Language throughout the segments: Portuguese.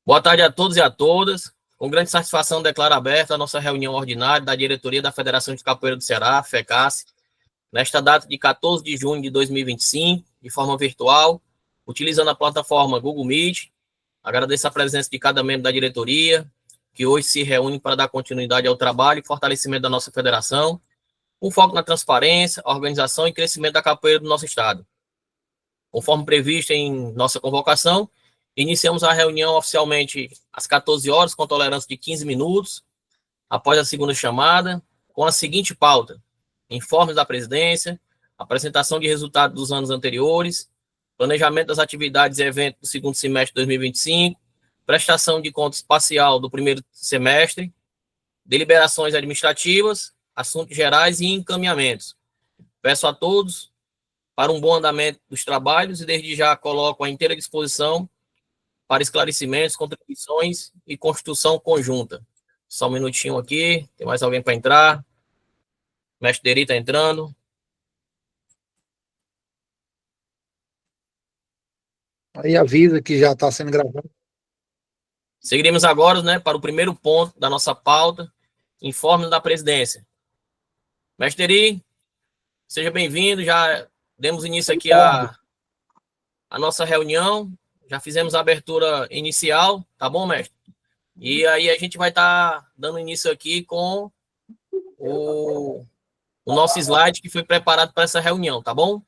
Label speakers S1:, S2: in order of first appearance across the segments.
S1: Boa tarde a todos e a todas. Com grande satisfação, declaro aberta a nossa reunião ordinária da diretoria da Federação de Capoeira do Ceará, FECAS, nesta data de 14 de junho de 2025, de forma virtual, utilizando a plataforma Google Meet. Agradeço a presença de cada membro da diretoria, que hoje se reúne para dar continuidade ao trabalho e fortalecimento da nossa federação, com foco na transparência, organização e crescimento da capoeira do nosso estado. Conforme previsto em nossa convocação, iniciamos a reunião oficialmente às 14 horas, com tolerância de 15 minutos, após a segunda chamada, com a seguinte pauta: informes da presidência, apresentação de resultados dos anos anteriores, planejamento das atividades e eventos do segundo semestre de 2025, prestação de contas parcial do primeiro semestre, deliberações administrativas, assuntos gerais e encaminhamentos. Peço a todos para um bom andamento dos trabalhos e desde já coloco à inteira disposição para esclarecimentos, contribuições e construção conjunta. Só um minutinho aqui, tem mais alguém para entrar? Mestre Deri está entrando.
S2: Aí avisa que já está sendo gravado.
S1: Seguiremos agora, né, para o primeiro ponto da nossa pauta, informe da presidência. Mestre Deri, seja bem-vindo, já demos início aqui a nossa reunião, já fizemos a abertura inicial, tá bom, mestre? E aí a gente vai estar dando início aqui com o nosso slide que foi preparado para essa reunião, tá bom?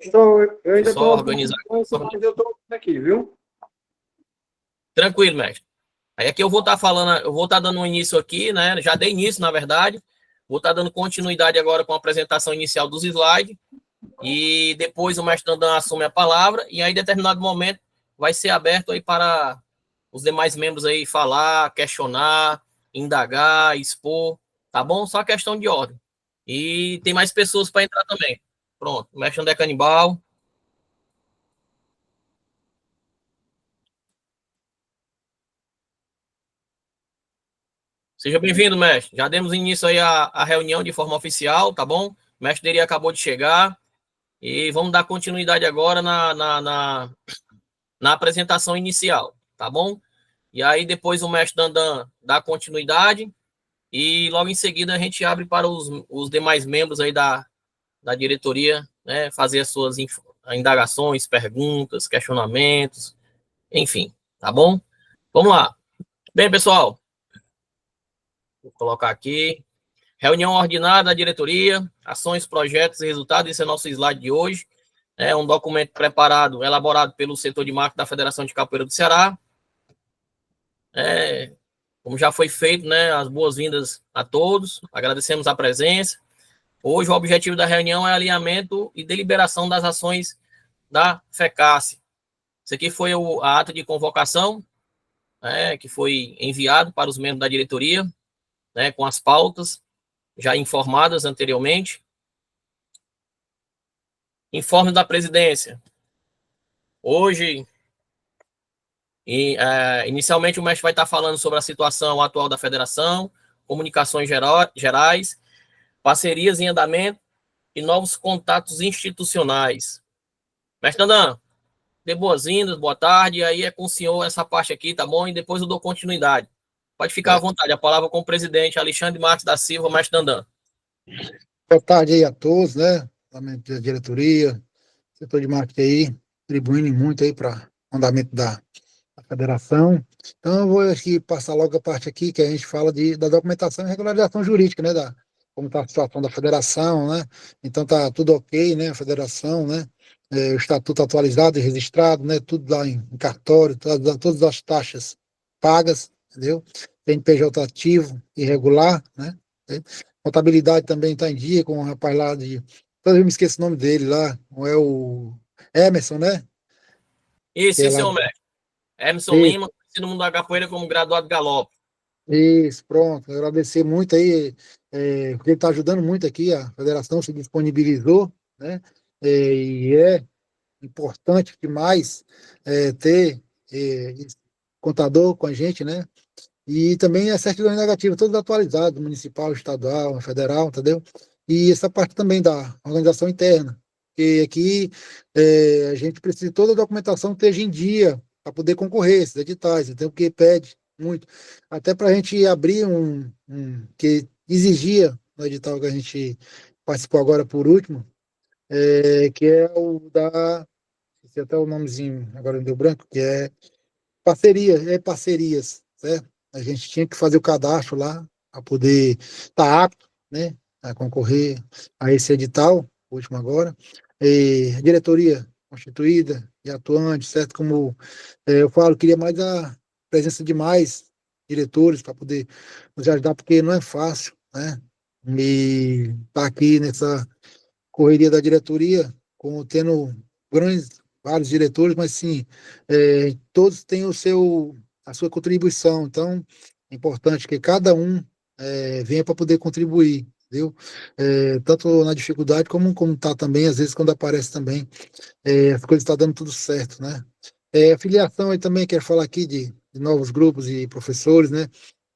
S2: Então, eu ainda estou
S1: organizando,
S2: mas eu estou aqui, viu?
S1: Tranquilo, mestre. Aí aqui eu vou estar falando, eu vou estar dando um início aqui, né? Já dei início, na verdade. Vou estar dando continuidade agora com a apresentação inicial dos slides. E depois o mestre Dandan assume a palavra. E aí, em determinado momento, vai ser aberto aí para os demais membros aí falar, questionar, indagar, expor. Tá bom? Só questão de ordem. E tem mais pessoas para entrar também. Pronto. O mestre André Canibal. Seja bem-vindo, mestre. Já demos início aí à reunião de forma oficial, tá bom? O mestre Deri acabou de chegar. E vamos dar continuidade agora na apresentação inicial, tá bom? E aí depois o mestre Dandan dá continuidade e logo em seguida a gente abre para os demais membros aí da diretoria, né, fazer as suas indagações, perguntas, questionamentos, enfim, tá bom? Vamos lá. Bem, pessoal, vou colocar aqui. Reunião ordinária da diretoria, ações, projetos e resultados. Esse é o nosso slide de hoje. É um documento preparado, elaborado pelo setor de marketing da Federação de Capoeira do Ceará. Como já foi feito, né, as boas-vindas a todos. Agradecemos a presença. Hoje o objetivo da reunião é alinhamento e deliberação das ações da FECAS. Esse aqui foi a ata de convocação, que foi enviado para os membros da diretoria, né, com as pautas já informadas anteriormente. Informe da presidência. Hoje, inicialmente o mestre vai estar falando sobre a situação atual da federação, comunicações gerais, parcerias em andamento e novos contatos institucionais. Mestre Dandan, dê boas-vindas, boa tarde, e aí é com o senhor essa parte aqui, tá bom? E depois eu dou continuidade. Pode ficar à vontade, a palavra com o presidente Alexandre Marques da Silva, mestre Dandan.
S2: Boa tarde aí a todos, né? Da diretoria, setor de marketing aí, contribuindo muito aí para o andamento da federação. Então, eu vou aqui passar logo a parte aqui que a gente fala da documentação e regularização jurídica, né? Como está a situação da federação, né? Então, tá tudo ok, né? A federação, né? O estatuto atualizado e registrado, né? Tudo lá em cartório, todas as taxas pagas, entendeu? CNPJ ativo e regular, né? Contabilidade também está em dia com o rapaz lá de... Eu me esqueço o nome dele lá, não é o Emerson, né?
S1: Isso, sim, senhor mestre. Emerson Lima, conhecido no mundo da capoeira como graduado Galope.
S2: Isso, pronto. Agradecer muito aí, porque ele está ajudando muito aqui, a federação se disponibilizou, né? E é importante demais ter esse contador com a gente, né? E também as certidões negativas, todas atualizadas, municipal, estadual, federal, entendeu? E essa parte também da organização interna, porque aqui a gente precisa de toda a documentação esteja em dia para poder concorrer esses editais, então, porque pede muito. Até para a gente abrir que exigia no edital que a gente participou agora por último, que é o da, sei até o nomezinho, agora me deu branco, que é parcerias, certo? A gente tinha que fazer o cadastro lá para poder estar apto, né, a concorrer a esse edital, o último agora. A diretoria constituída e atuante, certo? Como eu falo, queria mais a presença de mais diretores para poder nos ajudar, porque não é fácil, né? E estar aqui nessa correria da diretoria, tendo vários diretores, mas sim, todos têm a sua contribuição. Então, é importante que cada um venha para poder contribuir, entendeu? Tanto na dificuldade como está também, às vezes, quando aparece também, as coisas estão dando tudo certo, né? A filiação aí também, quero falar aqui de novos grupos e professores, né?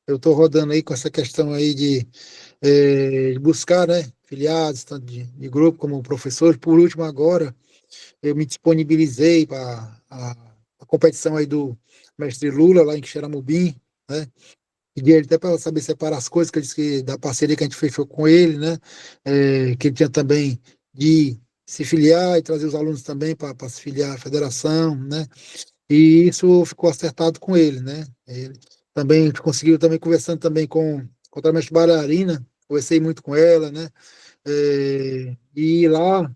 S2: Eu estou rodando aí com essa questão aí de buscar, né, filiados, tanto de grupo como professores. Por último, agora, eu me disponibilizei para a competição aí do mestre Lula, lá em Xeramubim, né, pedi ele até para saber separar as coisas, que ele disse que da parceria que a gente fechou com ele, né, que ele tinha também de se filiar e trazer os alunos também para se filiar à federação, né, e isso ficou acertado com ele, né? Ele também a gente conseguiu também conversando também com a mestre bailarina, conversei muito com ela, né? E lá,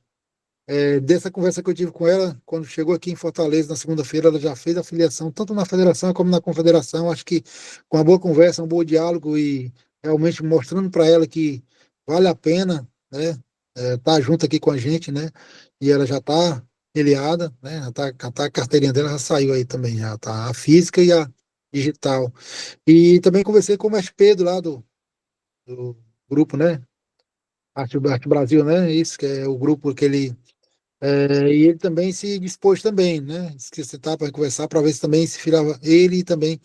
S2: dessa conversa que eu tive com ela, quando chegou aqui em Fortaleza na segunda-feira, ela já fez a filiação, tanto na federação como na confederação. Acho que com uma boa conversa, um bom diálogo e realmente mostrando para ela que vale a pena, né? Tá junto aqui com a gente, né? E ela já está filiada, né? A carteirinha dela já saiu aí também, já tá a física e a digital. E também conversei com o mestre Pedro lá do grupo, né? Arte Brasil, né? Isso, que é o grupo que ele e ele também se dispôs também, né? Se sentar para conversar, para ver se também se filhava ele e também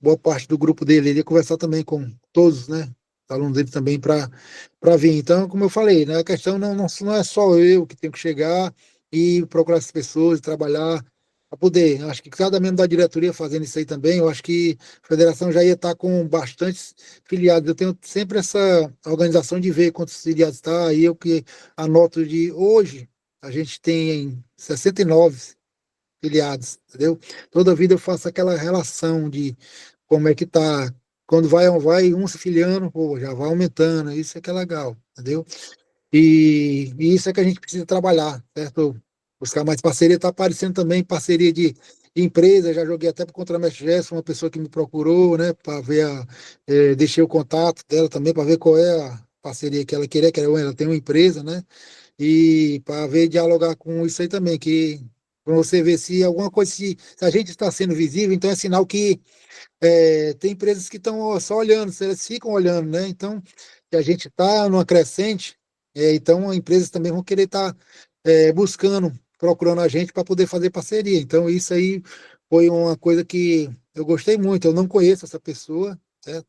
S2: boa parte do grupo dele. Ele ia conversar também com todos, né? Os alunos dele também para vir. Então, como eu falei, né? A questão não é só eu que tenho que chegar e procurar essas pessoas, trabalhar para poder. Acho que cada membro da diretoria fazendo isso aí também, eu acho que a federação já ia estar com bastantes filiados. Eu tenho sempre essa organização de ver quantos filiados está, aí eu que anoto de hoje. A gente tem 69 filiados, entendeu? Toda vida eu faço aquela relação de como é que tá. Quando vai um se filiando, pô, já vai aumentando. Isso é que é legal, entendeu? E isso é que a gente precisa trabalhar, certo? Buscar mais parceria. Está aparecendo também parceria de empresa. Já joguei até para o Contramestre Gerson, uma pessoa que me procurou, né, para ver deixei o contato dela também para ver qual é a parceria que ela queria, que ela tem uma empresa, né? E para ver dialogar com isso aí também, que para você ver se alguma coisa, se a gente está sendo visível, então é sinal que tem empresas que estão só olhando, se elas ficam olhando, né? Então, se a gente está numa crescente, então empresas também vão querer estar buscando, procurando a gente para poder fazer parceria. Então, isso aí foi uma coisa que eu gostei muito. Eu não conheço essa pessoa, certo?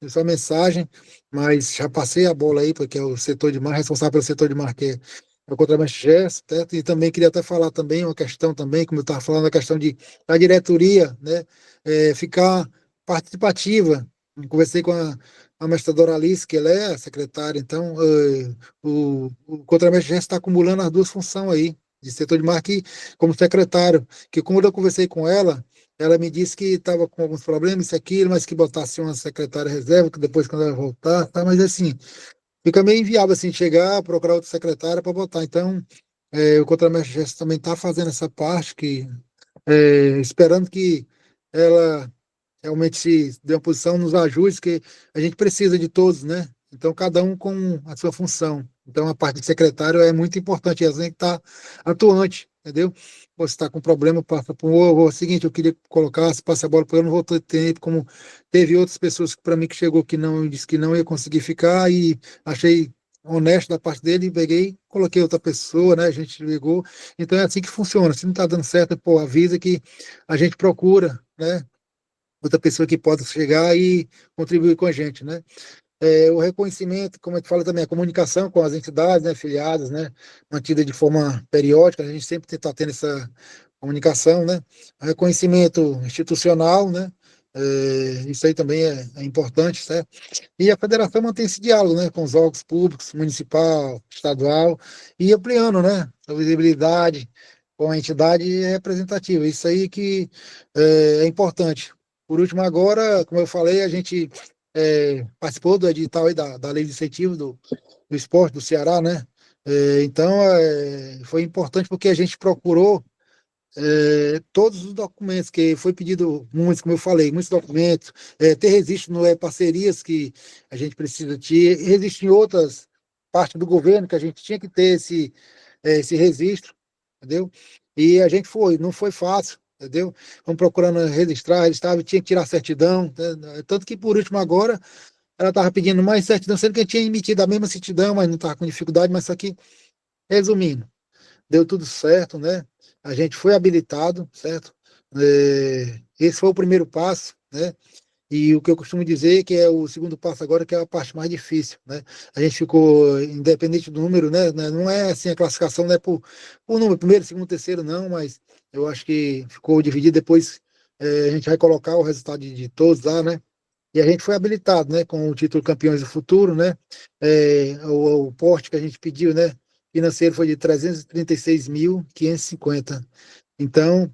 S2: Só mensagem, mas já passei a bola aí, porque é o setor de marketing, responsável pelo setor de marketing é o contramestre Gerson, certo? E também queria até falar também uma questão também, como eu estava falando, a questão da diretoria, né? Ficar participativa. Eu conversei com a mestra Doralice, que ela é a secretária, então o contramestre Gerson está acumulando as duas funções aí, de setor de marketing como secretário, que quando eu conversei com ela me disse que estava com alguns problemas, isso, aquilo, mas que botasse uma secretária reserva, que depois, quando ela voltar, tá? Mas assim, fica meio inviável assim, chegar, procurar outra secretária para botar. Então, o contramestre Gerson também está fazendo essa parte, esperando que ela realmente se dê uma posição nos ajude, que a gente precisa de todos, né? Então, cada um com a sua função. Então, a parte de secretário é muito importante, elas têm que estar atuante, entendeu? Você está com problema, passa para o seguinte, eu queria colocar, se passa a bola para eu, não vou ter tempo, como teve outras pessoas para mim que chegou que não, disse que não ia conseguir ficar e achei honesto da parte dele, e peguei, coloquei outra pessoa, né? A gente ligou. Então, é assim que funciona. Se não está dando certo, pô, avisa que a gente procura, né? Outra pessoa que possa chegar e contribuir com a gente, né? o reconhecimento, como eu te falo também, a comunicação com as entidades, né, filiadas, né, mantida de forma periódica, a gente sempre está tendo essa comunicação, né, reconhecimento institucional, né, isso aí também é importante, certo? E a federação mantém esse diálogo, né, com os órgãos públicos, municipal, estadual, e ampliando, né, a visibilidade com a entidade representativa. Isso aí que é importante. Por último, agora, como eu falei, a gente participou do edital aí da lei de incentivo do esporte do Ceará, né? Então, foi importante porque a gente procurou todos os documentos que foi pedido, muitos, como eu falei, muitos documentos, ter registro no parcerias que a gente precisa ter, existem outras partes do governo que a gente tinha que ter esse registro, entendeu? E a gente não foi fácil, entendeu? Vamos procurando registrar, tinha que tirar certidão, né? Tanto que por último agora ela estava pedindo mais certidão, sendo que eu tinha emitido a mesma certidão, mas não estava com dificuldade, mas isso aqui, resumindo, deu tudo certo, né? A gente foi habilitado, certo? Esse foi o primeiro passo, né? E o que eu costumo dizer que é o segundo passo agora, que é a parte mais difícil, né? A gente ficou, independente do número, né? Não é assim a classificação, não é por número, primeiro, segundo, terceiro, não, mas eu acho que ficou dividido. Depois a gente vai colocar o resultado de todos lá, né? E a gente foi habilitado, né, com o título Campeões do Futuro, né? O porte que a gente pediu, né, financeiro foi de 336.550. Então,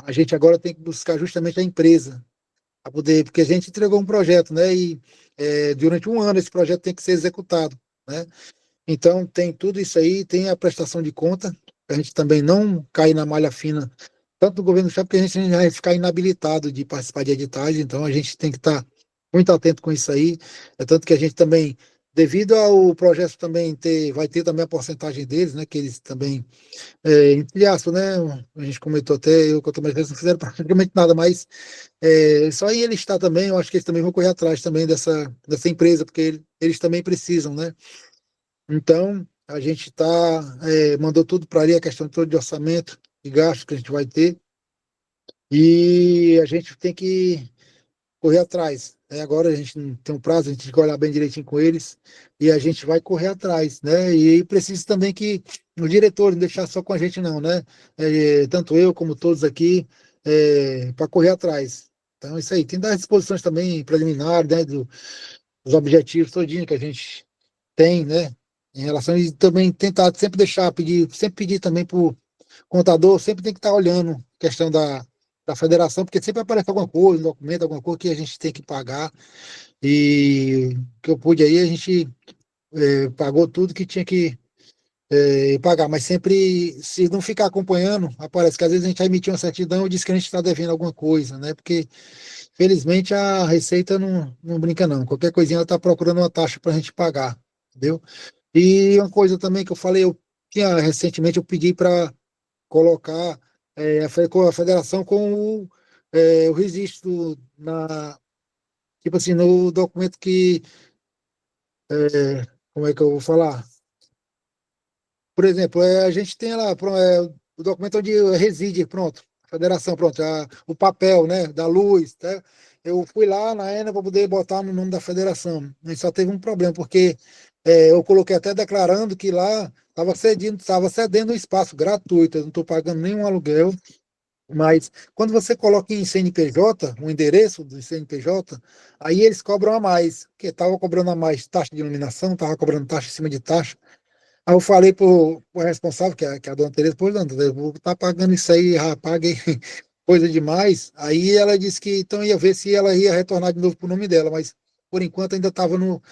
S2: a gente agora tem que buscar justamente a empresa para poder, porque a gente entregou um projeto, né? E durante um ano esse projeto tem que ser executado, né? Então tem tudo isso aí, tem a prestação de conta, para a gente também não cair na malha fina, tanto do governo do estado, porque a gente vai ficar inabilitado de participar de editais, então a gente tem que estar muito atento com isso aí. É tanto que a gente também, devido ao projeto também vai ter também a porcentagem deles, né? Que eles também, entre aspas, né? A gente comentou até, eu que eu também, eles não fizeram praticamente nada, mas só em ele estar também, eu acho que eles também vão correr atrás também dessa empresa, porque eles também precisam, né? Então, a gente mandou tudo para ali, a questão toda de orçamento, de gastos que a gente vai ter, e a gente tem que correr atrás, né? Agora a gente não tem um prazo, a gente tem que olhar bem direitinho com eles, e a gente vai correr atrás, né? E precisa também que o diretor não deixar só com a gente não, né? Tanto eu como todos aqui, para correr atrás. Então, isso aí. Tem das disposições também preliminares, né? Dos objetivos todinho que a gente tem, né? Em relação e também tentar sempre sempre pedir também para o contador, sempre tem que estar olhando a questão da federação, porque sempre aparece alguma coisa, um documento, alguma coisa que a gente tem que pagar. E o que eu pude aí, a gente pagou tudo que tinha que pagar, mas sempre, se não ficar acompanhando, aparece que às vezes a gente vai emitir uma certidão e diz que a gente está devendo alguma coisa, né? Porque, felizmente, a Receita não brinca, não. Qualquer coisinha ela está procurando uma taxa para a gente pagar, entendeu? E uma coisa também que eu falei, recentemente eu pedi para colocar com a federação com o registro tipo assim, no documento como é que eu vou falar? Por exemplo, a gente tem lá o documento onde reside, pronto, a federação, pronto, o papel, né, da luz, tá? Eu fui lá na ENA para poder botar no nome da federação, mas só teve um problema, porque eu coloquei até declarando que lá estava cedendo um espaço gratuito, eu não estou pagando nenhum aluguel, mas quando você coloca em CNPJ, o endereço do CNPJ, aí eles cobram a mais, porque estava cobrando a mais taxa de iluminação, estava cobrando taxa em cima de taxa. Aí eu falei pro responsável, que é a dona Tereza, pô, Dona Tereza, vou estar pagando isso aí, já paguei coisa demais. Aí ela disse que então ia ver se ela ia retornar de novo pro nome dela, mas por enquanto ainda estava no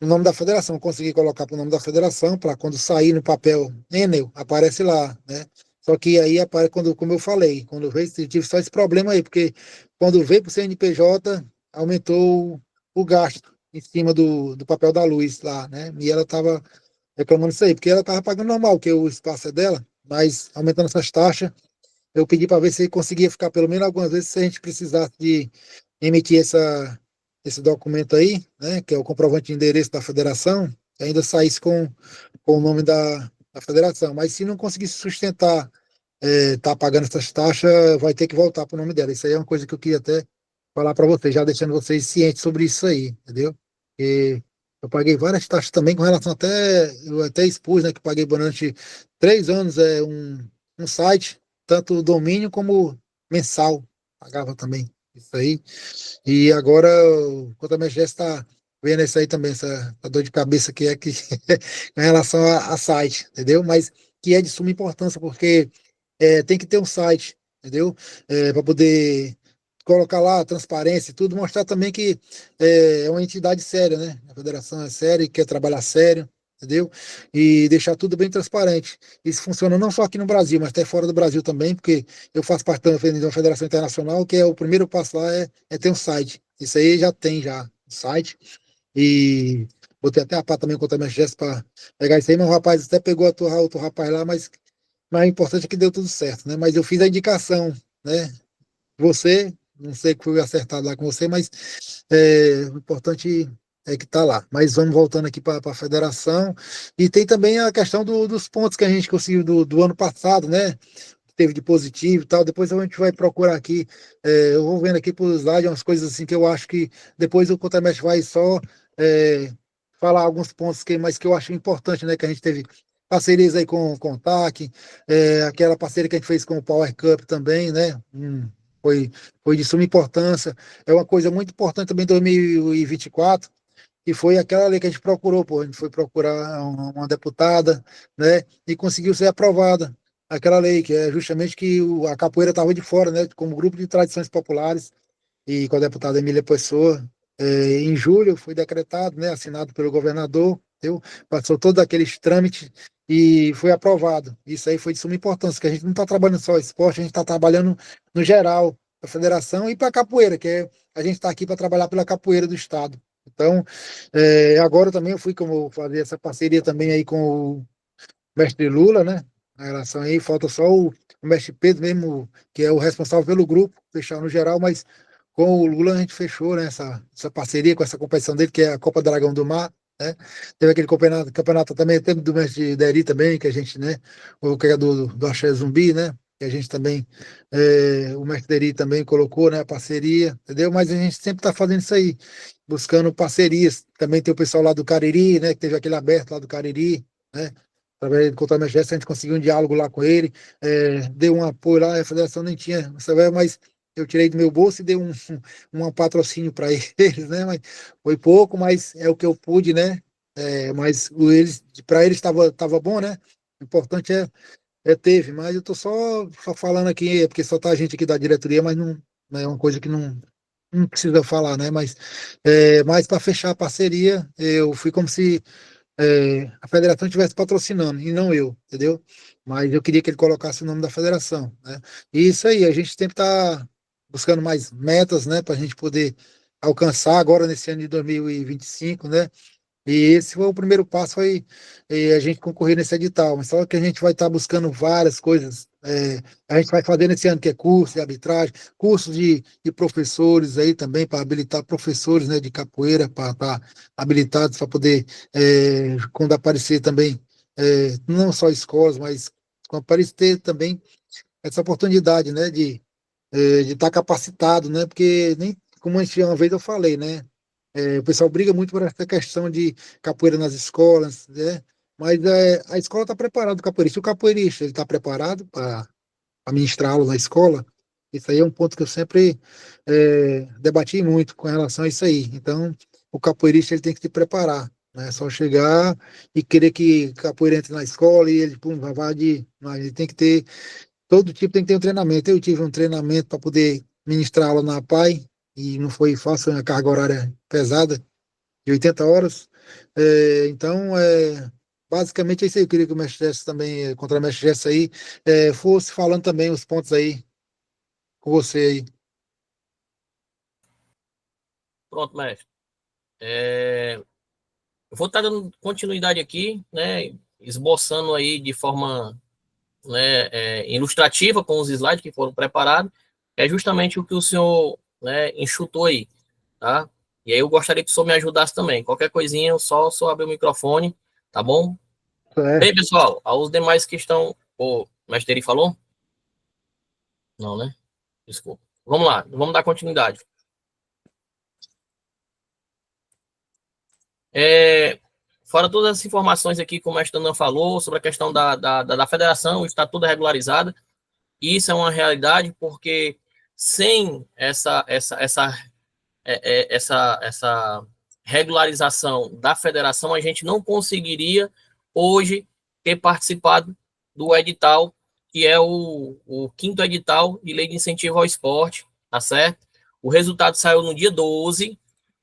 S2: nome da federação. Consegui colocar pro nome da federação, para quando sair no papel Enel, aparece lá, né? Só que aí aparece, como eu falei, quando veio, eu tive só esse problema aí, porque quando veio pro CNPJ, aumentou o gasto em cima do papel da luz lá, né? E ela estava reclamando isso aí, porque ela estava pagando normal, que o espaço é dela, mas aumentando essas taxas, eu pedi para ver se conseguia ficar pelo menos algumas vezes se a gente precisasse de emitir esse documento aí, né, que é o comprovante de endereço da federação, que ainda saísse com o nome da federação. Mas se não conseguisse sustentar, tá pagando essas taxas, vai ter que voltar para o nome dela. Isso aí é uma coisa que eu queria até falar para vocês, já deixando vocês cientes sobre isso aí, entendeu? E eu paguei várias taxas também com relação eu até expus, né, que paguei durante 3 anos um site, tanto o domínio como mensal, pagava também isso aí. E agora o Contra-MSG está vendo isso aí também, essa dor de cabeça que é que em relação a site, entendeu? Mas que é de suma importância, porque tem que ter um site, entendeu? Para poder colocar lá a transparência e tudo, mostrar também que é uma entidade séria, né? A federação é séria e quer trabalhar sério, entendeu? E deixar tudo bem transparente. Isso funciona não só aqui no Brasil, mas até fora do Brasil também, porque eu faço parte de uma federação internacional, que é o primeiro passo lá é ter um site. Isso aí já tem já um site. E botei até a pá também contra a minha para pegar isso aí, mas o rapaz até pegou outro rapaz lá, mas o importante é que deu tudo certo, né? Mas eu fiz a indicação, né? Você, não sei que foi acertado lá com você, mas o importante é que está lá. Mas vamos voltando aqui para a federação. E tem também a questão dos pontos que a gente conseguiu do ano passado, né? Teve de positivo e tal. Depois a gente vai procurar aqui. Eu vou vendo aqui por slide umas coisas assim que eu acho que depois o Contramestre vai só é, falar alguns pontos mas que eu acho importante, né? Que a gente teve parcerias aí com o TAC, aquela parceria que a gente fez com o Power Cup também, né? Foi, foi de suma importância. É uma coisa muito importante também em 2024, e foi aquela lei que a gente procurou, pô. A gente foi procurar uma deputada, né? E conseguiu ser aprovada. Aquela lei, que é justamente que a capoeira estava de fora, né? Como grupo de tradições populares, e com a deputada Emília Pessoa. Em julho foi decretado, né? Assinado pelo governador, entendeu? Passou todos aqueles trâmites e foi aprovado. Isso aí foi de suma importância, que a gente não está trabalhando só esporte, a gente está trabalhando no geral, para a federação e para a capoeira, a gente está aqui para trabalhar pela capoeira do Estado. Então, agora também eu fui como fazer essa parceria também aí com o mestre Lula, né? A relação aí, falta só o mestre Pedro mesmo, que é o responsável pelo grupo, fechar no geral, mas com o Lula a gente fechou, né, essa parceria com essa competição dele, que é a Copa Dragão do Mar, né? Teve aquele campeonato também, teve do mestre Deri também, que a gente, né, o que é do Axé Zumbi, né? Que a gente também, o mestre Deri também colocou, né, a parceria, entendeu? Mas a gente sempre está fazendo isso aí, buscando parcerias. Também tem o pessoal lá do Cariri, né, que teve aquele aberto lá do Cariri, né? Através do Contra Mestre, a gente conseguiu um diálogo lá com ele, deu um apoio lá, a federação nem tinha, mas eu tirei do meu bolso e dei um patrocínio para eles, né? Mas foi pouco, mas é o que eu pude, né? Mas para eles estava bom, né? O importante teve, mas eu tô só falando aqui, porque só tá a gente aqui da diretoria, mas não é uma coisa que não precisa falar, né? Mas para fechar a parceria, eu fui como se a federação estivesse patrocinando e não eu, entendeu? Mas eu queria que ele colocasse o nome da federação, né? E isso aí, a gente sempre está buscando mais metas, né, para a gente poder alcançar agora nesse ano de 2025, né? E esse foi o primeiro passo, foi a gente concorrer nesse edital, mas só que a gente vai estar buscando várias coisas. A gente vai fazer nesse ano que é curso de arbitragem, curso de professores aí também, para habilitar professores, né, de capoeira, para estar habilitados para poder, quando aparecer também, não só escolas, mas quando aparecer também essa oportunidade, né, de estar capacitado, né, porque nem, como a gente uma vez eu falei, né, o pessoal briga muito por essa questão de capoeira nas escolas, né? Mas a escola está preparada, o capoeirista. O capoeirista ele está preparado para ministrar aula na escola. Isso aí é um ponto que eu sempre debati muito com relação a isso aí. Então, o capoeirista ele tem que se preparar. Não é só chegar e querer que capoeira entre na escola e ele pum, vai de. Não, ele tem que ter. Todo tipo tem que ter um treinamento. Eu tive um treinamento para poder ministrar aula na APAE e não foi fácil, a carga horária pesada de 80 horas. Então, basicamente é isso aí. Eu queria que o mestre Jess também, contra o mestre Jess aí, fosse falando também os pontos aí com você aí.
S1: Pronto, mestre. Eu vou estar dando continuidade aqui, né? Esboçando aí de forma, né, ilustrativa com os slides que foram preparados. É justamente o que o senhor, né, enxutou aí, tá? E aí eu gostaria que o senhor me ajudasse também. Qualquer coisinha, eu só abrir o microfone, tá bom? Bem,
S2: Certo.
S1: pessoal, aos demais que estão. O mestre Eri falou? Não, né? Desculpa. Vamos lá, vamos dar continuidade. Fora todas as informações aqui, como a Estandão falou, sobre a questão da federação, está tudo regularizada. Isso é uma realidade, porque sem essa regularização da federação, a gente não conseguiria hoje ter participado do edital, que é o quinto edital de lei de incentivo ao esporte, tá certo? O resultado saiu no dia 12,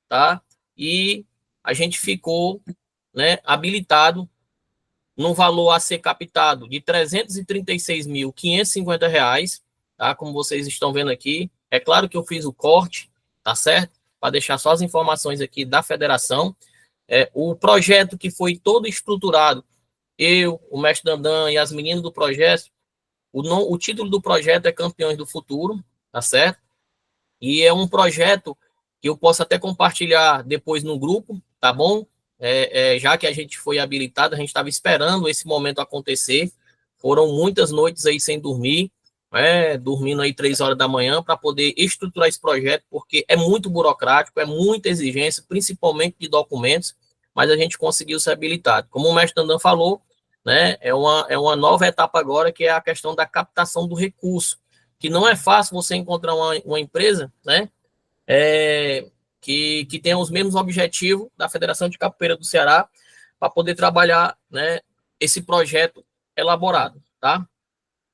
S1: tá? E a gente ficou, né, habilitado num valor a ser captado de R$ 336.550, tá? Como vocês estão vendo aqui. É claro que eu fiz o corte, tá certo? Para deixar só as informações aqui da federação. O projeto que foi todo estruturado, eu, o mestre Dandan e as meninas do projeto, o título do projeto é Campeões do Futuro, tá certo? E é um projeto que eu posso até compartilhar depois no grupo, tá bom? Já que a gente foi habilitado, a gente estava esperando esse momento acontecer. Foram muitas noites aí sem dormir, dormindo aí 3 horas da manhã para poder estruturar esse projeto, porque é muito burocrático, é muita exigência, principalmente de documentos, mas a gente conseguiu ser habilitado. Como o mestre Dandan falou, né, é uma nova etapa agora, que é a questão da captação do recurso, que não é fácil você encontrar uma empresa, né, que tenha os mesmos objetivos da Federação de Capoeira do Ceará para poder trabalhar, né, esse projeto elaborado, tá?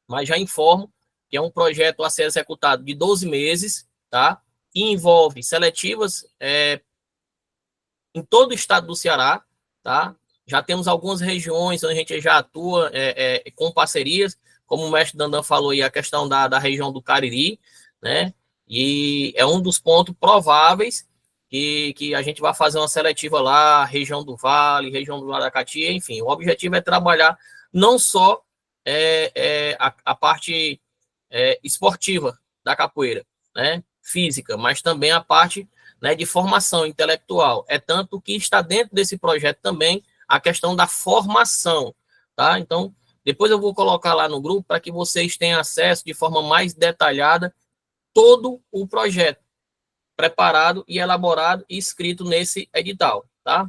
S1: Mas já informo que é um projeto a ser executado de 12 meses, tá? Que envolve seletivas em todo o estado do Ceará, tá? Já temos algumas regiões onde a gente já atua com parcerias, como o mestre Dandan falou aí, a questão da região do Cariri, né? E é um dos pontos prováveis que a gente vai fazer uma seletiva lá, região do Vale, região do Aracati, enfim. O objetivo é trabalhar não só a parte esportiva da capoeira, né? Física, mas também a parte, né, de formação intelectual. É tanto que está dentro desse projeto também a questão da formação, tá? Então, depois eu vou colocar lá no grupo para que vocês tenham acesso de forma mais detalhada todo o projeto preparado e elaborado e escrito nesse edital, tá?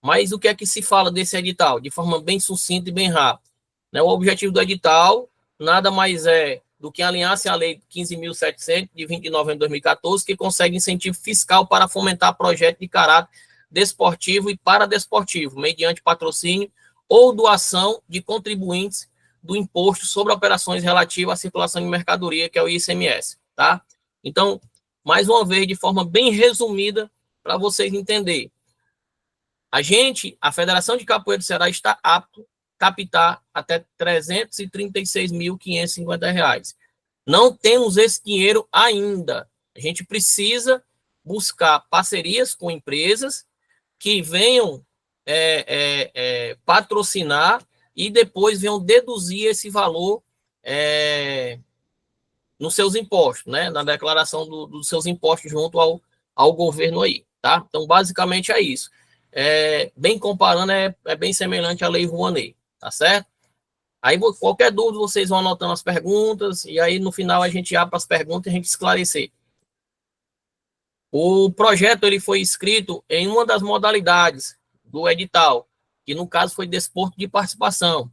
S1: Mas o que é que se fala desse edital? De forma bem sucinta e bem rápida, né? O objetivo do edital nada mais é do que alinhar-se à Lei 15.700, de 20 de novembro de 2014, que consegue incentivo fiscal para fomentar projetos de caráter desportivo e paradesportivo, mediante patrocínio ou doação de contribuintes do Imposto sobre Operações Relativas à Circulação de Mercadoria, que é o ICMS, tá? Então, mais uma vez, de forma bem resumida, para vocês entenderem. A Federação de Capoeira do Ceará está apto a captar até R$ 336.550. Não temos esse dinheiro ainda. A gente precisa buscar parcerias com empresas que venham patrocinar e depois venham deduzir esse valor nos seus impostos, né? Na declaração dos seus impostos junto ao governo aí, tá? Então, basicamente é isso. Bem comparando, é bem semelhante à Lei Rouanet, tá certo? Aí, qualquer dúvida, vocês vão anotando as perguntas, e aí, no final, a gente abre as perguntas e a gente esclarecer. O projeto ele foi escrito em uma das modalidades do edital, que, no caso, foi desporto de participação,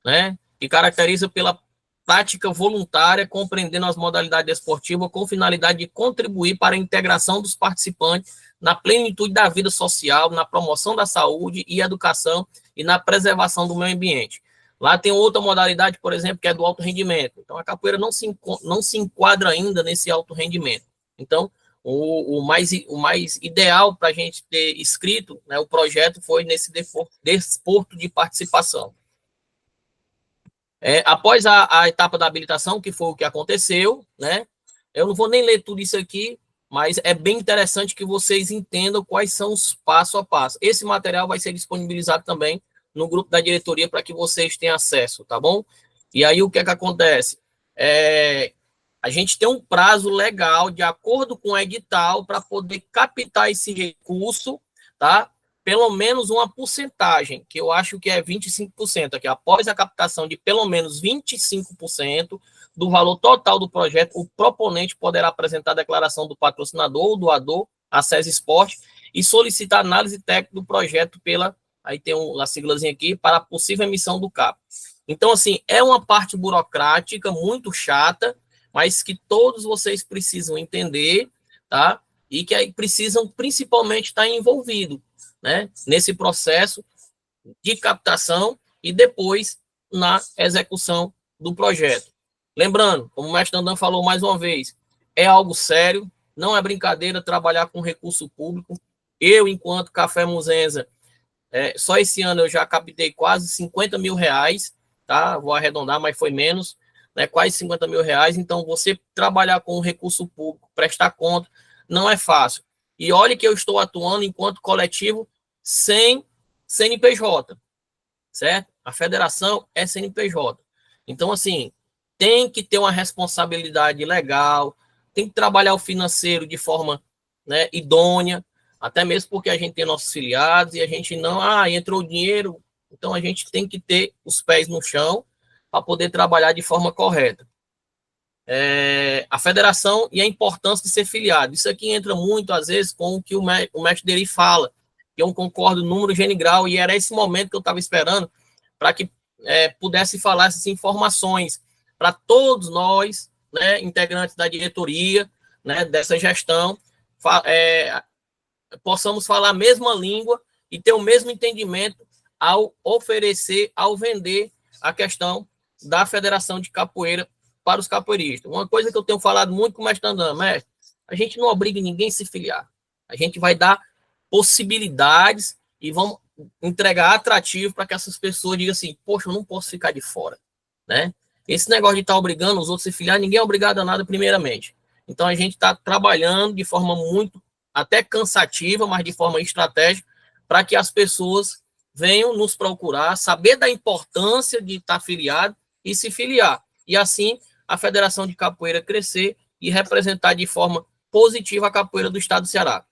S1: né? Que caracteriza pela prática voluntária, compreendendo as modalidades desportivas com finalidade de contribuir para a integração dos participantes na plenitude da vida social, na promoção da saúde e educação e na preservação do meio ambiente. Lá tem outra modalidade, por exemplo, que é do alto rendimento. Então, a capoeira não se enquadra ainda nesse alto rendimento. Então, o mais ideal para a gente ter escrito, né, o projeto foi nesse desporto de participação. Após a etapa da habilitação, que foi o que aconteceu, né? Eu não vou nem ler tudo isso aqui, mas é bem interessante que vocês entendam quais são os passo a passo. Esse material vai ser disponibilizado também no grupo da diretoria para que vocês tenham acesso, tá bom? E aí o que é que acontece? A gente tem um prazo legal, de acordo com o edital, para poder captar esse recurso, tá? Pelo menos uma porcentagem, que eu acho que é 25%, aqui, após a captação de pelo menos 25% do valor total do projeto, o proponente poderá apresentar a declaração do patrocinador ou doador à SES Esporte e solicitar análise técnica do projeto aí tem a siglazinha aqui, para a possível emissão do CAP. Então, assim, é uma parte burocrática muito chata, mas que todos vocês precisam entender, tá? E que aí precisam principalmente estar envolvidos, né? Nesse processo de captação e depois na execução do projeto. Lembrando, como o mestre Dandan falou mais uma vez, é algo sério, não é brincadeira trabalhar com recurso público. Eu, enquanto Café Muzenza, só esse ano eu já captei quase 50 mil reais, tá? Vou arredondar, mas foi menos, né? Quase 50 mil reais. Então, você trabalhar com recurso público, prestar conta, não é fácil. E olhe que eu estou atuando enquanto coletivo sem CNPJ, certo? A federação é CNPJ. Então, assim, tem que ter uma responsabilidade legal, tem que trabalhar o financeiro de forma, né, idônea, até mesmo porque a gente tem nossos filiados e a gente não, entrou o dinheiro, então a gente tem que ter os pés no chão para poder trabalhar de forma correta. A federação e a importância de ser filiado. Isso aqui entra muito, às vezes, com o que o mestre Deri fala, que eu concordo número, gênero e grau, e era esse momento que eu estava esperando para que pudesse falar essas informações para todos nós, né, integrantes da diretoria, né, dessa gestão, possamos falar a mesma língua e ter o mesmo entendimento ao oferecer, ao vender a questão da Federação de Capoeira para os capoeiristas. Uma coisa que eu tenho falado muito com o mestre Dandan, mestre, a gente não obriga ninguém a se filiar. A gente vai dar possibilidades e vamos entregar atrativo para que essas pessoas digam assim, poxa, eu não posso ficar de fora, né? Esse negócio de estar obrigando os outros a se filiar, ninguém é obrigado a nada primeiramente. Então, a gente está trabalhando de forma muito, até cansativa, mas de forma estratégica, para que as pessoas venham nos procurar, saber da importância de estar filiado e se filiar. E assim, a Federação de Capoeira crescer e representar de forma positiva a capoeira do estado do Ceará.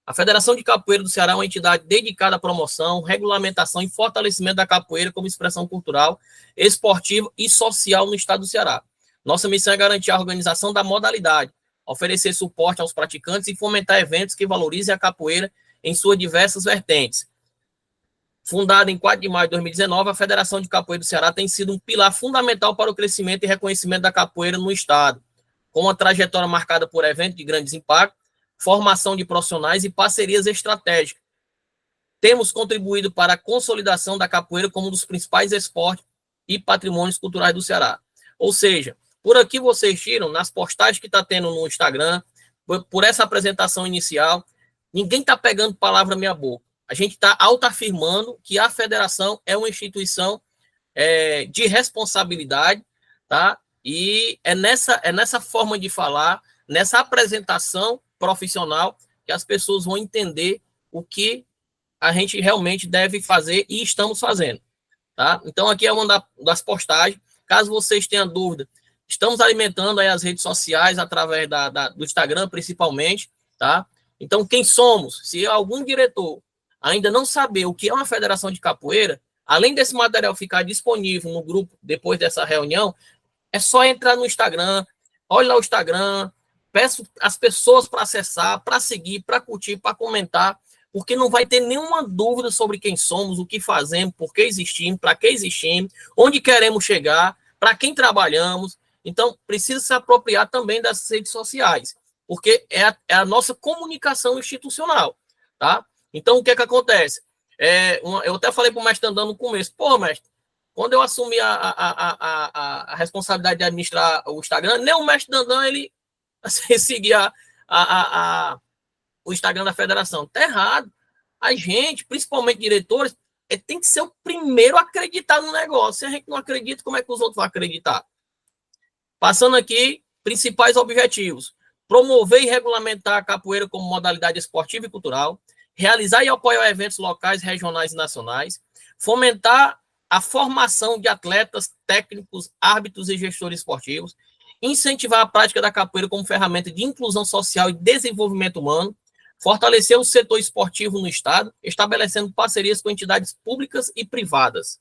S1: A Federação de Capoeira do Ceará é uma entidade dedicada à promoção, regulamentação e fortalecimento da capoeira como expressão cultural, esportiva e social no estado do Ceará. Nossa missão é garantir a organização da modalidade, oferecer suporte aos praticantes e fomentar eventos que valorizem a capoeira em suas diversas vertentes. Fundada em 4 de maio de 2019, a Federação de Capoeira do Ceará tem sido um pilar fundamental para o crescimento e reconhecimento da capoeira no estado, com uma trajetória marcada por eventos de grandes impactos, formação de profissionais e parcerias estratégicas. Temos contribuído para a consolidação da capoeira como um dos principais esportes e patrimônios culturais do Ceará. Ou seja, por aqui vocês tiram, nas postagens que está tendo no Instagram, por essa apresentação inicial, ninguém está pegando palavra na minha boca. A gente está autoafirmando que a federação é uma instituição de responsabilidade, tá? E é nessa forma de falar, nessa apresentação profissional, que as pessoas vão entender o que a gente realmente deve fazer e estamos fazendo, tá? Então, aqui é uma das postagens. Caso vocês tenham dúvida, estamos alimentando aí as redes sociais através do Instagram, principalmente, tá? Então, quem somos? Se algum diretor ainda não saber o que é uma federação de capoeira, além desse material ficar disponível no grupo depois dessa reunião, é só entrar no Instagram, olha lá o Instagram, peço as pessoas para acessar, para seguir, para curtir, para comentar, porque não vai ter nenhuma dúvida sobre quem somos, o que fazemos, por que existimos, para que existimos, onde queremos chegar, para quem trabalhamos. Então, precisa se apropriar também das redes sociais, porque é a nossa comunicação institucional, tá? Então, o que é que acontece? Eu até falei para o mestre Dandan no começo, pô, mestre, quando eu assumi a responsabilidade de administrar o Instagram, nem o mestre Dandan, ele seguia o Instagram da federação. Tá errado. A gente, principalmente diretores, tem que ser o primeiro a acreditar no negócio. Se a gente não acredita, como é que os outros vão acreditar? Passando aqui, principais objetivos. Promover e regulamentar a capoeira como modalidade esportiva e cultural, realizar e apoiar eventos locais, regionais e nacionais, fomentar a formação de atletas, técnicos, árbitros e gestores esportivos, incentivar a prática da capoeira como ferramenta de inclusão social e desenvolvimento humano, fortalecer o setor esportivo no estado, estabelecendo parcerias com entidades públicas e privadas.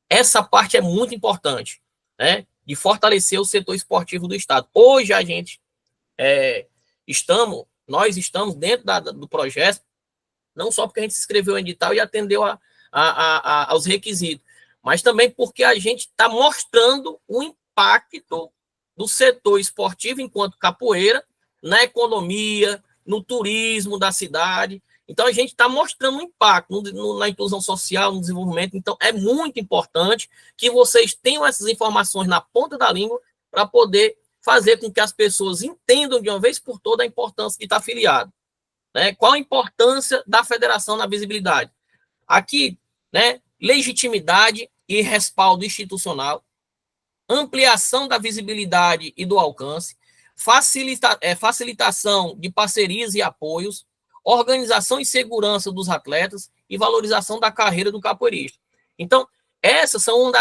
S1: Essa parte é muito importante, né, de fortalecer o setor esportivo do estado. Hoje a gente estamos, nós estamos dentro do projeto, não só porque a gente se inscreveu em edital e atendeu aos requisitos, mas também porque a gente está mostrando o impacto do setor esportivo enquanto capoeira na economia, no turismo da cidade. Então, a gente está mostrando um impacto na inclusão social, no desenvolvimento. Então, é muito importante que vocês tenham essas informações na ponta da língua para poder fazer com que as pessoas entendam de uma vez por toda a importância de estar afiliado. Né? Qual a importância da federação na visibilidade? Aqui, né, legitimidade e respaldo institucional, ampliação da visibilidade e do alcance, facilitação de parcerias e apoios, organização e segurança dos atletas e valorização da carreira do capoeirista. Então, essas são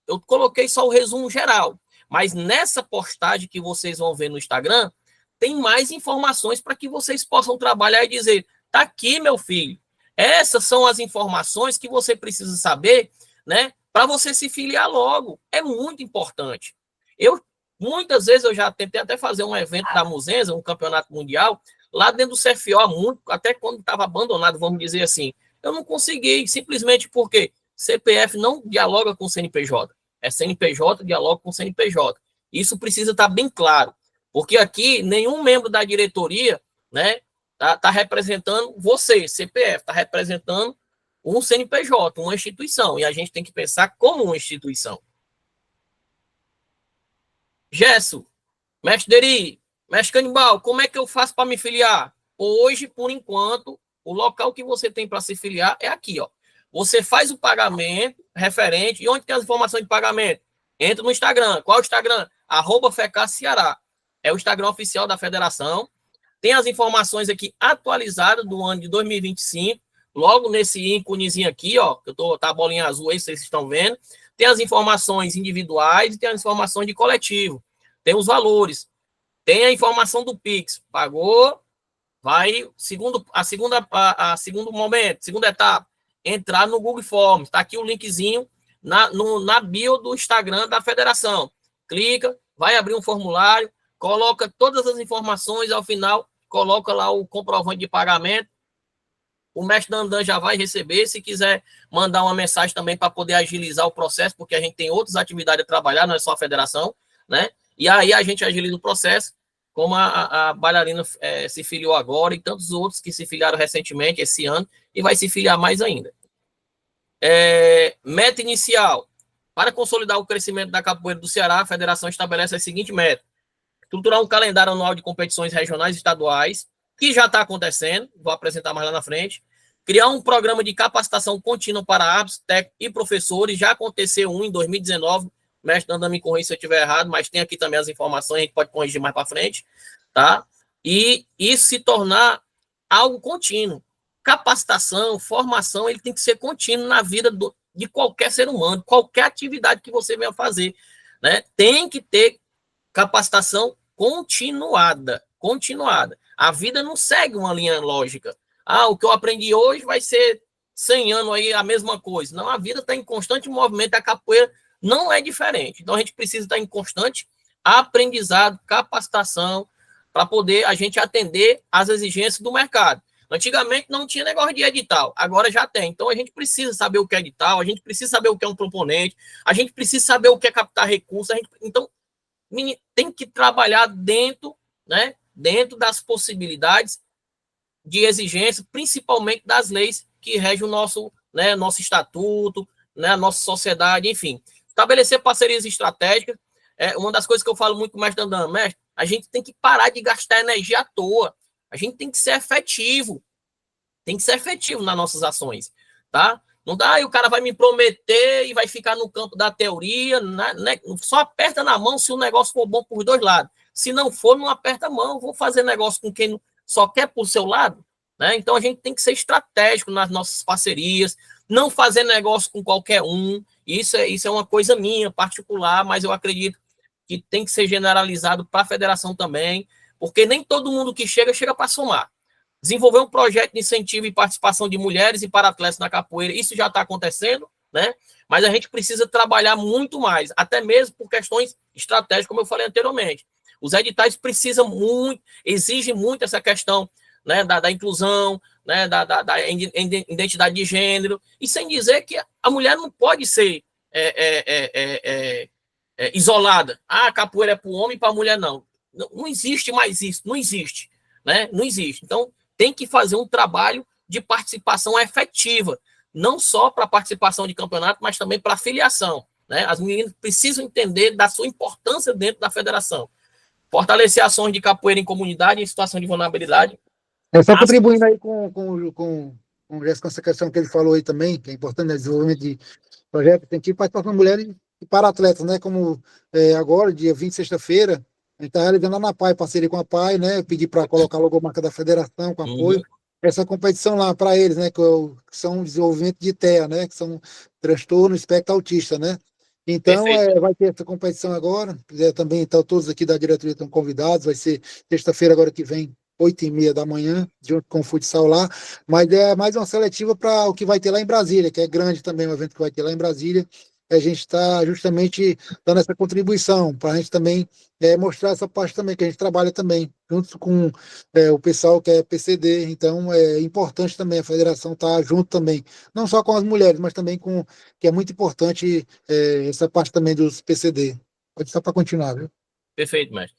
S1: eu coloquei só o resumo geral, mas nessa postagem que vocês vão ver no Instagram, tem mais informações para que vocês possam trabalhar e dizer, tá aqui, meu filho, essas são as informações que você precisa saber, né, para você se filiar logo. É muito importante. Muitas vezes eu já tentei até fazer um evento da Muzenza, um campeonato mundial, lá dentro do CFO, até quando estava abandonado, vamos dizer assim. Eu não consegui, simplesmente porque CPF não dialoga com o CNPJ. É CNPJ dialoga com o CNPJ. Isso precisa estar bem claro, porque aqui nenhum membro da diretoria, né, tá representando você, CPF, está representando um CNPJ, uma instituição, e a gente tem que pensar como uma instituição. Gesso, mestre Deri, mestre Canibal, como é que eu faço para me filiar? Hoje, por enquanto, o local que você tem para se filiar é aqui, ó. Você faz o pagamento referente, e onde tem as informações de pagamento? Entra no Instagram. Qual é o Instagram? @FECAS-Ceará. É o Instagram oficial da federação. Tem as informações aqui atualizadas do ano de 2025, logo nesse íconezinho aqui, ó, que tá a bolinha azul aí, vocês estão vendo. Tem as informações individuais e tem as informações de coletivo. Tem os valores. Tem a informação do Pix. Pagou, vai, segundo momento, segunda etapa, entrar no Google Forms. Está aqui o linkzinho na bio do Instagram da federação. Clica, vai abrir um formulário, coloca todas as informações, ao final, coloca lá o comprovante de pagamento. O mestre Dandan já vai receber. Se quiser mandar uma mensagem também para poder agilizar o processo, porque a gente tem outras atividades a trabalhar, não é só a federação, né? E aí a gente agiliza o processo, como a bailarina se filiou agora e tantos outros que se filiaram recentemente, esse ano, e vai se filiar mais ainda. Meta inicial. Para consolidar o crescimento da capoeira do Ceará, a federação estabelece a seguinte meta: estruturar um calendário anual de competições regionais e estaduais, que já está acontecendo, vou apresentar mais lá na frente. Criar um programa de capacitação contínua para árbitros, técnicos e professores, já aconteceu um em 2019, mestre Dandan me corrija se eu estiver errado, mas tem aqui também as informações, a gente pode corrigir mais para frente, tá? E isso se tornar algo contínuo. Capacitação, formação, ele tem que ser contínuo na vida de qualquer ser humano, qualquer atividade que você venha fazer, né? Tem que ter capacitação continuada. A vida não segue uma linha lógica. O que eu aprendi hoje vai ser 100 anos aí a mesma coisa. Não, a vida está em constante movimento, a capoeira não é diferente. Então, a gente precisa estar em constante aprendizado, capacitação, para poder a gente atender às exigências do mercado. Antigamente não tinha negócio de edital, agora já tem. Então, a gente precisa saber o que é edital, a gente precisa saber o que é um proponente, a gente precisa saber o que é captar recursos. Então, tem que trabalhar dentro, né, dentro das possibilidades de exigência, principalmente das leis que regem o nosso estatuto, né, a nossa sociedade, enfim. Estabelecer parcerias estratégicas. Uma das coisas que eu falo muito com o mestre Dandan, mestre, a gente tem que parar de gastar energia à toa. A gente tem que ser efetivo. Tem que ser efetivo nas nossas ações, tá? Não dá, e o cara vai me prometer e vai ficar no campo da teoria, né? Só aperta na mão se o negócio for bom por dois lados. Se não for, não aperta a mão. Vou fazer negócio com quem só quer por seu lado, né? Então a gente tem que ser estratégico nas nossas parcerias, não fazer negócio com qualquer um. Isso é uma coisa minha, particular, mas eu acredito que tem que ser generalizado para a federação também, porque nem todo mundo que chega para somar. Desenvolver um projeto de incentivo e participação de mulheres e para atletas na capoeira, isso já está acontecendo, né? Mas a gente precisa trabalhar muito mais, até mesmo por questões estratégicas, como eu falei anteriormente. Os editais precisam muito, exigem muito essa questão, né, da inclusão, né, da identidade de gênero, e sem dizer que a mulher não pode ser isolada. Ah, a capoeira é para o homem e para a mulher não. Não existe mais isso, não existe, né? Não existe. Então, tem que fazer um trabalho de participação efetiva, não só para participação de campeonato, mas também para filiação, né? As meninas precisam entender da sua importância dentro da federação. Fortalecer ações de capoeira em comunidade em situação de vulnerabilidade.
S2: Só contribuindo aí com essa questão que ele falou aí também, que é importante, né, desenvolvimento de projeto, tem que participar com mulheres e para atletas, né? Como agora, dia 20, sexta-feira, a gente está realizando na PAI, parceria com a PAI, né? Pedir para colocar a logomarca da federação com apoio. Essa competição lá para eles, né? Que são desenvolvimento de TEA, né? Que são transtorno espectro autista, né? Então, vai ter essa competição agora. Também, então, todos aqui da diretoria estão convidados. Vai ser sexta-feira, agora que vem, 8h30 da manhã, junto com o futsal lá. Mas é mais uma seletiva para o que vai ter lá em Brasília, que é grande também, um evento que vai ter lá em Brasília. A gente está justamente dando essa contribuição, para a gente também mostrar essa parte também, que a gente trabalha também, junto com o pessoal que é PCD. Então, é importante também a federação estar junto também, não só com as mulheres, mas também com, que é muito importante essa parte também dos PCD. Pode só para continuar, viu?
S1: Perfeito, mestre.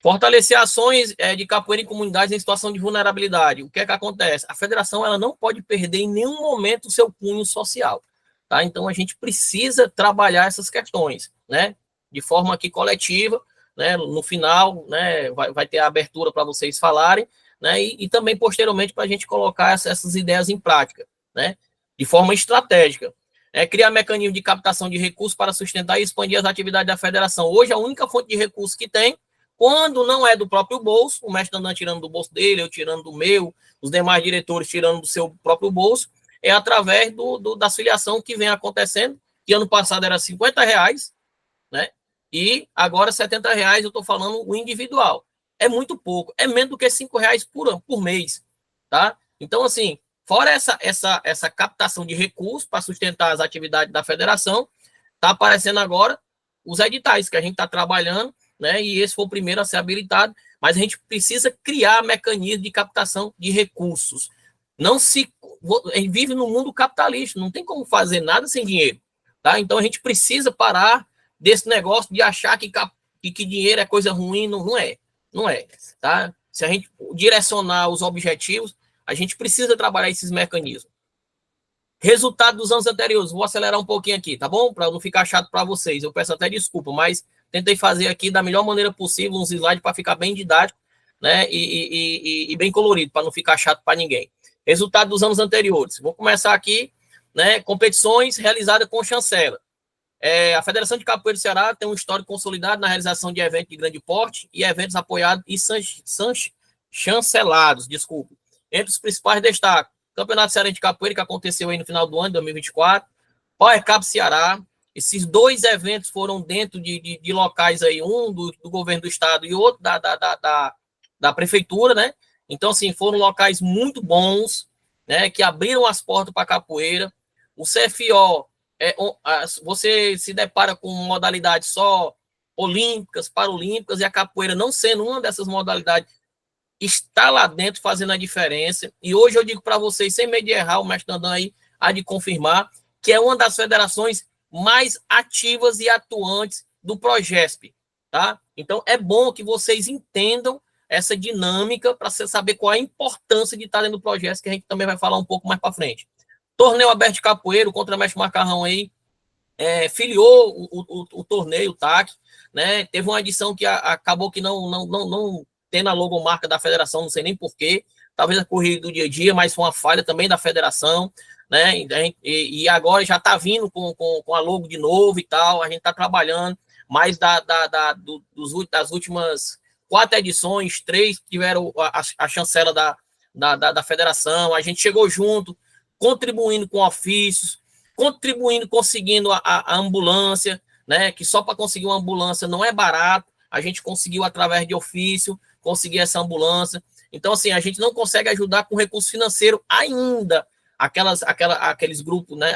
S1: Fortalecer ações de capoeira em comunidades em situação de vulnerabilidade. O que é que acontece? A federação ela não pode perder em nenhum momento o seu cunho social. Tá? Então, a gente precisa trabalhar essas questões, né? De forma aqui coletiva, né? No final, né? Vai ter a abertura para vocês falarem, né? E também, posteriormente, para a gente colocar essas ideias em prática, né? De forma estratégica. Criar mecanismos de captação de recursos para sustentar e expandir as atividades da federação. Hoje, a única fonte de recursos que tem, quando não é do próprio bolso, o mestre Dandan tirando do bolso dele, eu tirando do meu, os demais diretores tirando do seu próprio bolso, é através da filiação que vem acontecendo, que ano passado era R$50, né? E agora R$70, eu estou falando o individual. É muito pouco, é menos do que R$5 por mês, tá? Então, assim, fora essa captação de recursos para sustentar as atividades da federação, está aparecendo agora os editais que a gente está trabalhando, né? E esse foi o primeiro a ser habilitado, mas a gente precisa criar mecanismos de captação de recursos. Não se a gente vive num mundo capitalista, não tem como fazer nada sem dinheiro, tá? Então a gente precisa parar desse negócio de achar que dinheiro é coisa ruim, não é, tá? Se a gente direcionar os objetivos, a gente precisa trabalhar esses mecanismos. Resultado dos anos anteriores, vou acelerar um pouquinho aqui, tá bom? Para não ficar chato para vocês, eu peço até desculpa, mas tentei fazer aqui da melhor maneira possível uns slides para ficar bem didático, né? E bem colorido, para não ficar chato para ninguém. Resultado dos anos anteriores. Vou começar aqui, né? Competições realizadas com chancela. A Federação de Capoeira do Ceará tem um histórico consolidado na realização de eventos de grande porte e eventos apoiados e chancelados, desculpe. Entre os principais destaques, Campeonato Cearense de Capoeira, que aconteceu aí no final do ano, 2024, Power Cup Ceará. Esses dois eventos foram dentro de locais aí, um do governo do estado e outro da prefeitura, né? Então, assim, foram locais muito bons, né? Que abriram as portas para a capoeira. O CFO, você se depara com modalidades só olímpicas, paralímpicas, e a capoeira não sendo uma dessas modalidades, está lá dentro fazendo a diferença. E hoje eu digo para vocês, sem medo de errar, o mestre Dandan aí há de confirmar, que é uma das federações mais ativas e atuantes do Progesp, tá? Então, é bom que vocês entendam essa dinâmica para você saber qual é a importância de estar dentro do Progesp, que a gente também vai falar um pouco mais para frente. Torneio aberto de capoeira, o Contramestre Macarrão aí filiou o torneio, o TAC, né? Teve uma edição que acabou que não tendo a logomarca da federação, não sei nem porquê, talvez a corrida do dia a dia, mas foi uma falha também da federação, né? E agora já está vindo com a logo de novo e tal, a gente está trabalhando, mas das últimas 4 edições, 3 tiveram a chancela da federação, a gente chegou junto, contribuindo com ofícios, conseguindo a ambulância, né? Que só para conseguir uma ambulância não é barato, a gente conseguiu através de ofício, conseguir essa ambulância. Então, assim, a gente não consegue ajudar com recurso financeiro ainda aqueles grupos, né?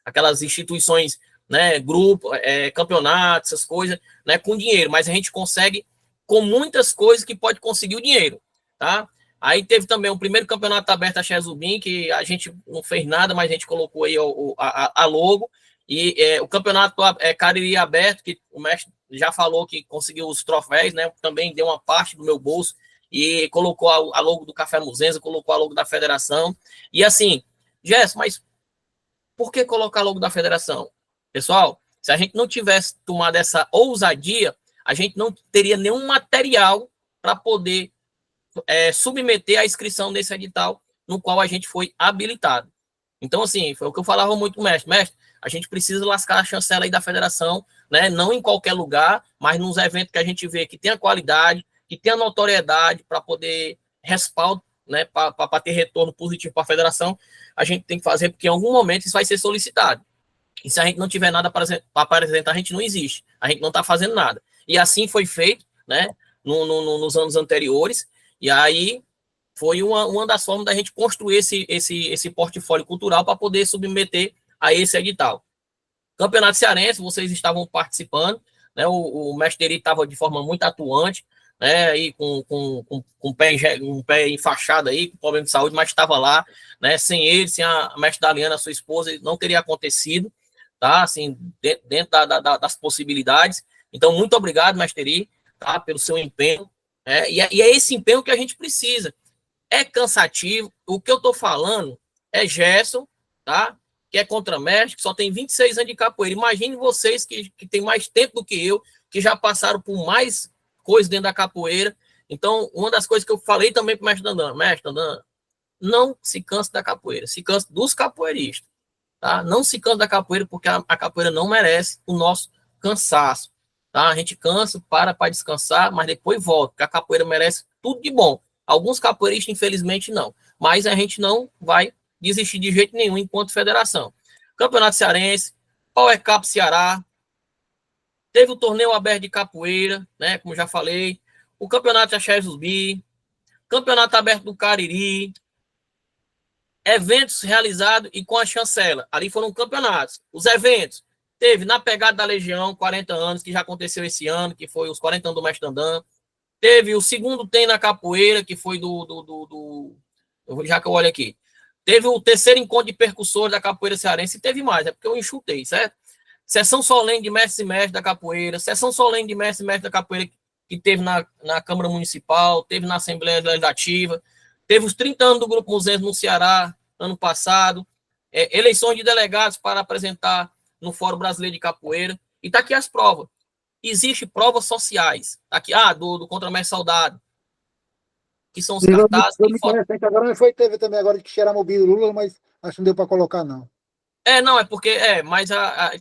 S1: Aquelas instituições, né? Grupo, campeonatos, essas coisas, né? Com dinheiro, mas a gente consegue com muitas coisas que pode conseguir o dinheiro, tá? Aí teve também o primeiro campeonato aberto a Chesubim, que a gente não fez nada, mas a gente colocou aí a logo. E o campeonato Cariri aberto, que o mestre já falou que conseguiu os troféus, né? Também deu uma parte do meu bolso e colocou a logo do Café Muzenza, colocou a logo da federação. E assim, Gerson, mas por que colocar a logo da federação? Pessoal, se a gente não tivesse tomado essa ousadia, a gente não teria nenhum material para poder submeter a inscrição desse edital no qual a gente foi habilitado. Então, assim, foi o que eu falava muito com o mestre. Mestre, a gente precisa lascar a chancela aí da federação, né? Não em qualquer lugar, mas nos eventos que a gente vê que tem a qualidade, que tem a notoriedade para poder respaldo, né? Para ter retorno positivo para a federação, a gente tem que fazer, porque em algum momento isso vai ser solicitado. E se a gente não tiver nada para apresentar, a gente não existe. A gente não está fazendo nada. E assim foi feito, né? Nos anos anteriores. E aí foi uma das formas da gente construir esse portfólio cultural para poder submeter a esse edital. Campeonato Cearense, vocês estavam participando, né? O mestre Eri estava de forma muito atuante, né? Aí com um pé enfaixado aí, com problema de saúde, mas estava lá, né? Sem ele, sem a mestre Daliana, sua esposa, não teria acontecido, tá? Assim, dentro das possibilidades. Então, muito obrigado, mestre Eri, tá? Pelo seu empenho. E é esse empenho que a gente precisa. É cansativo. O que eu tô falando é Gerson, tá? Que é contramestre, que só tem 26 anos de capoeira. Imagine vocês que tem mais tempo do que eu, que já passaram por mais coisas dentro da capoeira. Então, uma das coisas que eu falei também pro mestre Dandan, não se canse da capoeira, se canse dos capoeiristas, tá? Não se canse da capoeira, porque a capoeira não merece o nosso cansaço, tá? A gente cansa, para descansar, mas depois volta, porque a capoeira merece tudo de bom. Alguns capoeiristas, infelizmente, não. Mas a gente não vai desistir de jeito nenhum enquanto federação. Campeonato Cearense, Power Cup Ceará, teve o torneio aberto de capoeira, né? Como já falei. O campeonato Axé Zumbi, campeonato aberto do Cariri, eventos realizados e com a chancela. Ali foram campeonatos. Os eventos, teve na pegada da Legião, 40 anos, que já aconteceu esse ano, que foi os 40 anos do Mestre Dandan. Teve o segundo Tem na Capoeira, que foi já que eu olho aqui. Teve o terceiro encontro de percussores da capoeira cearense, e teve mais, é porque eu enxutei, certo? Sessão solene de mestre e mestre da capoeira, sessão solene de mestre e mestre da capoeira que teve na Câmara Municipal, teve na Assembleia Legislativa, teve os 30 anos do Grupo Muzenza no Ceará, ano passado, eleições de delegados para apresentar no Fórum Brasileiro de Capoeira, e tá aqui as provas. Existem provas sociais. Aqui, do Contramestre Saudade, que são os cartazes.
S2: Agora teve também agora de que Xeramobim Lula, mas acho que não deu para colocar, não.
S1: Não, é porque, mas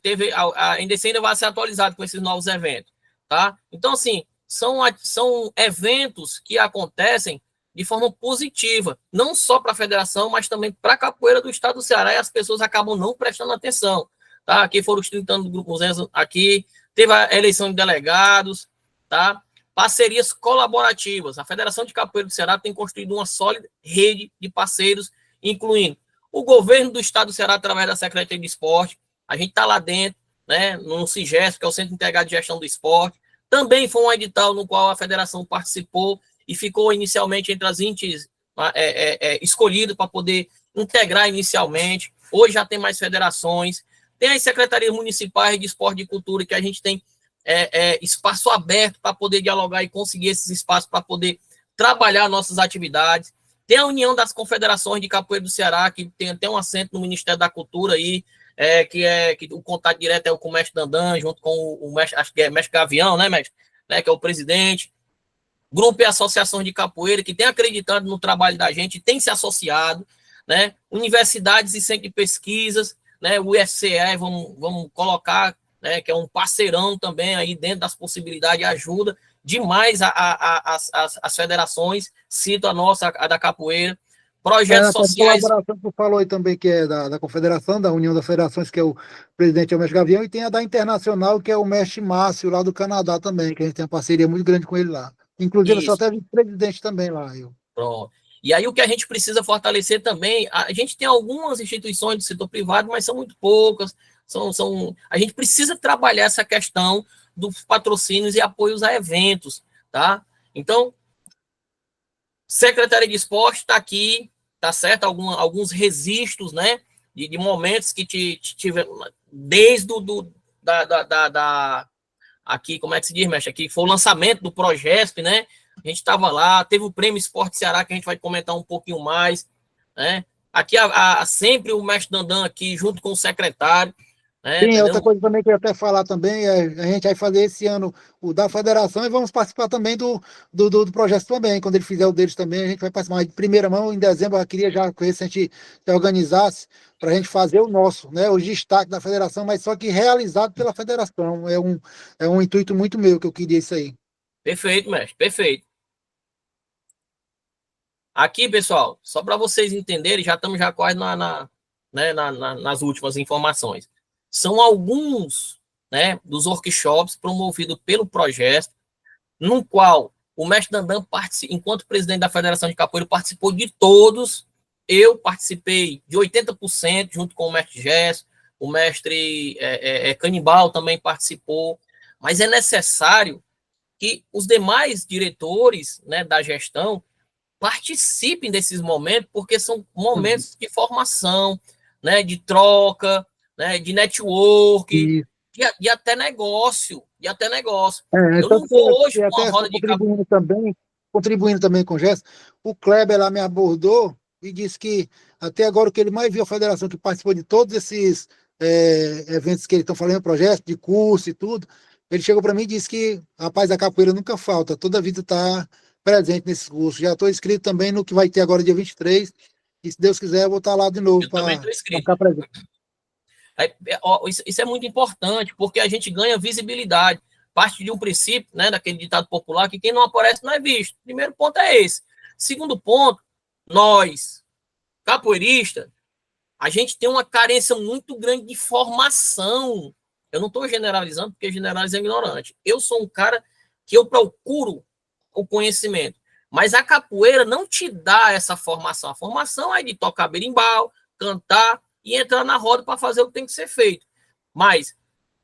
S1: teve, ainda ainda vai ser atualizado com esses novos eventos, tá? Então, assim, são eventos que acontecem de forma positiva, não só para a federação, mas também para a capoeira do estado do Ceará, e as pessoas acabam não prestando atenção, tá? Aqui foram os 30 anos do Grupo Muzenza, aqui teve a eleição de delegados, tá? Parcerias colaborativas. A Federação de Capoeira do Ceará tem construído uma sólida rede de parceiros, incluindo o governo do estado do Ceará, através da Secretaria de Esporte. A gente está lá dentro, né, no CIGES, que é o Centro Integrado de Gestão do Esporte. Também foi um edital no qual a federação participou e ficou inicialmente entre as 20 escolhidas para poder integrar inicialmente. Hoje já tem mais federações. Tem as secretarias municipais de esporte e cultura, que a gente tem espaço aberto para poder dialogar e conseguir esses espaços para poder trabalhar nossas atividades. Tem a União das Confederações de Capoeira do Ceará, que tem até um assento no Ministério da Cultura aí, que o contato direto é com o mestre Dandan, junto com o mestre, acho que é mestre Gavião, né, mestre? Né, que é o presidente. Grupo e associações de capoeira que tem acreditado no trabalho da gente, tem se associado, né? Universidades e centros de pesquisas, né? O UFCE, vamos colocar, né? Que é um parceirão também aí dentro das possibilidades, ajuda demais as federações, cito a nossa, a da capoeira, projetos sociais.
S2: A colaboração que tu falou aí também, que é da Confederação, da União das Federações, que é o presidente é o mestre Gavião, e tem a da Internacional, que é o mestre Márcio, lá do Canadá também, que a gente tem uma parceria muito grande com ele lá. Inclusive, eu sou até vice-presidente também lá.
S1: Pronto. E aí o que a gente precisa fortalecer também, a gente tem algumas instituições do setor privado, mas são muito poucas, a gente precisa trabalhar essa questão dos patrocínios e apoios a eventos, tá? Então, Secretaria de Esporte está aqui, tá certo? Alguns registros, né? De momentos que tiveram, desde aqui, como é que se diz, mestre? Aqui foi o lançamento do Progesp, né? A gente estava lá, teve o Prêmio Esporte Ceará, que a gente vai comentar um pouquinho mais, né? Aqui, sempre o mestre Dandan aqui, junto com o secretário, né?
S2: Sim, outra
S1: Entendeu?
S2: coisa também que eu ia até falar também, a gente vai fazer esse ano o da federação e vamos participar também do projeto também. Quando ele fizer o deles também, a gente vai participar de primeira mão. Em dezembro, eu queria já que a gente se organizasse para a gente fazer o nosso, né? O destaque da federação, mas só que realizado pela federação. É um intuito muito meu que eu queria isso aí.
S1: Perfeito, mestre, perfeito. Aqui, pessoal, só para vocês entenderem, já estamos já quase nas últimas informações. São alguns, né, dos workshops promovidos pelo projeto, no qual o mestre Dandan, enquanto presidente da Federação de Capoeira, participou de todos. Eu participei de 80%, junto com o mestre Gesso, o mestre Canibal também participou, mas é necessário que os demais diretores, né, da gestão participem desses momentos, porque são momentos de formação, né, de troca, né, de network,
S2: E,
S1: de até negócio, Eu
S2: tanto
S1: não vou hoje
S2: que
S1: para uma
S2: até só
S1: roda de capoeira.
S2: contribuindo também com o Gerson, o Kleber lá me abordou e disse que até agora o que ele mais viu a federação que participou de todos esses eventos que eles estão falando, projetos de curso e tudo, ele chegou para mim e disse que rapaz, a capoeira nunca falta, toda a vida está presente nesses cursos. Já estou inscrito também no que vai ter agora dia 23 e se Deus quiser eu vou estar lá de novo
S1: Eu também
S2: para
S1: estou inscrito.
S2: ficar presente.
S1: Isso é muito importante, porque a gente ganha visibilidade. Parte de um princípio, né, daquele ditado popular, que quem não aparece não é visto. Primeiro ponto é esse. Segundo ponto, nós, capoeiristas, a gente tem uma carência muito grande de formação. Eu não estou generalizando, porque generalizar é ignorante. Eu sou um cara que eu procuro o conhecimento. Mas a capoeira não te dá essa formação. A formação é de tocar berimbau, cantar e entrar na roda para fazer o que tem que ser feito. Mas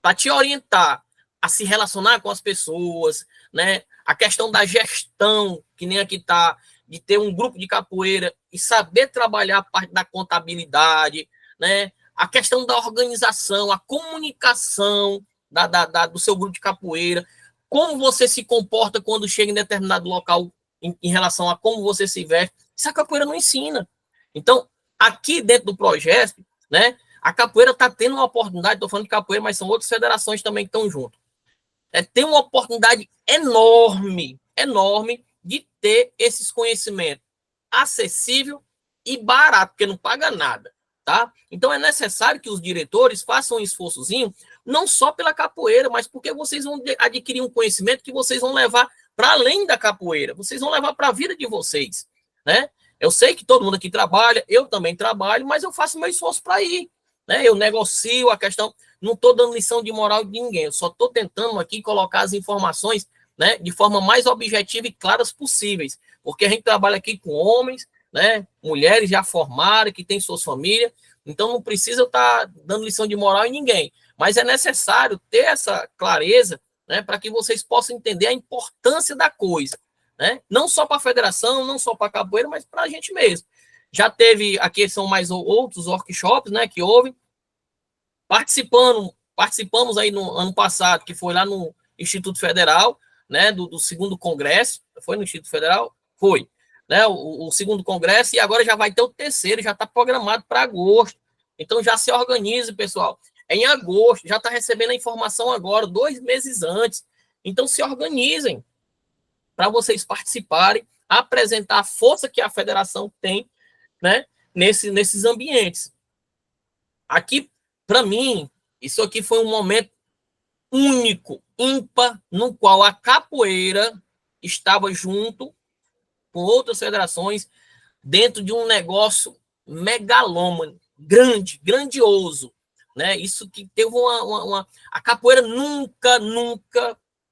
S1: para te orientar a se relacionar com as pessoas, né? A questão da gestão, que nem aqui está, de ter um grupo de capoeira e saber trabalhar a parte da contabilidade, né? A questão da organização, a comunicação do seu grupo de capoeira, como você se comporta quando chega em determinado local em relação a como você se veste, isso a capoeira não ensina. Então, aqui dentro do projeto, né, a capoeira está tendo uma oportunidade, estou falando de capoeira, mas são outras federações também que estão junto. Tem uma oportunidade enorme, enorme de ter esses conhecimentos acessível e barato, porque não paga nada, tá? Então é necessário que os diretores façam um esforçozinho, não só pela capoeira, mas porque vocês vão adquirir um conhecimento que vocês vão levar para além da capoeira, vocês vão levar para a vida de vocês, né? Eu sei que todo mundo aqui trabalha, eu também trabalho, mas eu faço meu esforço para ir, né? Eu negocio a questão, não estou dando lição de moral de ninguém, eu só estou tentando aqui colocar as informações, né, de forma mais objetiva e claras possíveis, porque a gente trabalha aqui com homens, né, mulheres já formadas, que têm suas famílias, então não precisa estar dando lição de moral em ninguém, mas é necessário ter essa clareza, né, para que vocês possam entender a importância da coisa, né, não só para a federação, não só para a capoeira, mas para a gente mesmo. Já teve, aqui são mais outros workshops, né, que houve, participamos aí no ano passado, que foi lá no Instituto Federal, né, do segundo congresso, foi no Instituto Federal? Foi, né, o segundo congresso, e agora já vai ter o terceiro, já está programado para agosto, então já se organize, pessoal, em agosto, já está recebendo a informação agora, 2 meses antes, então se organizem, para vocês participarem, apresentar a força que a federação tem, né, nesses ambientes. Aqui, para mim, isso aqui foi um momento único, ímpar, no qual a capoeira estava junto com outras federações dentro de um negócio megalômano, grande, grandioso, né? Isso que teve a capoeira nunca,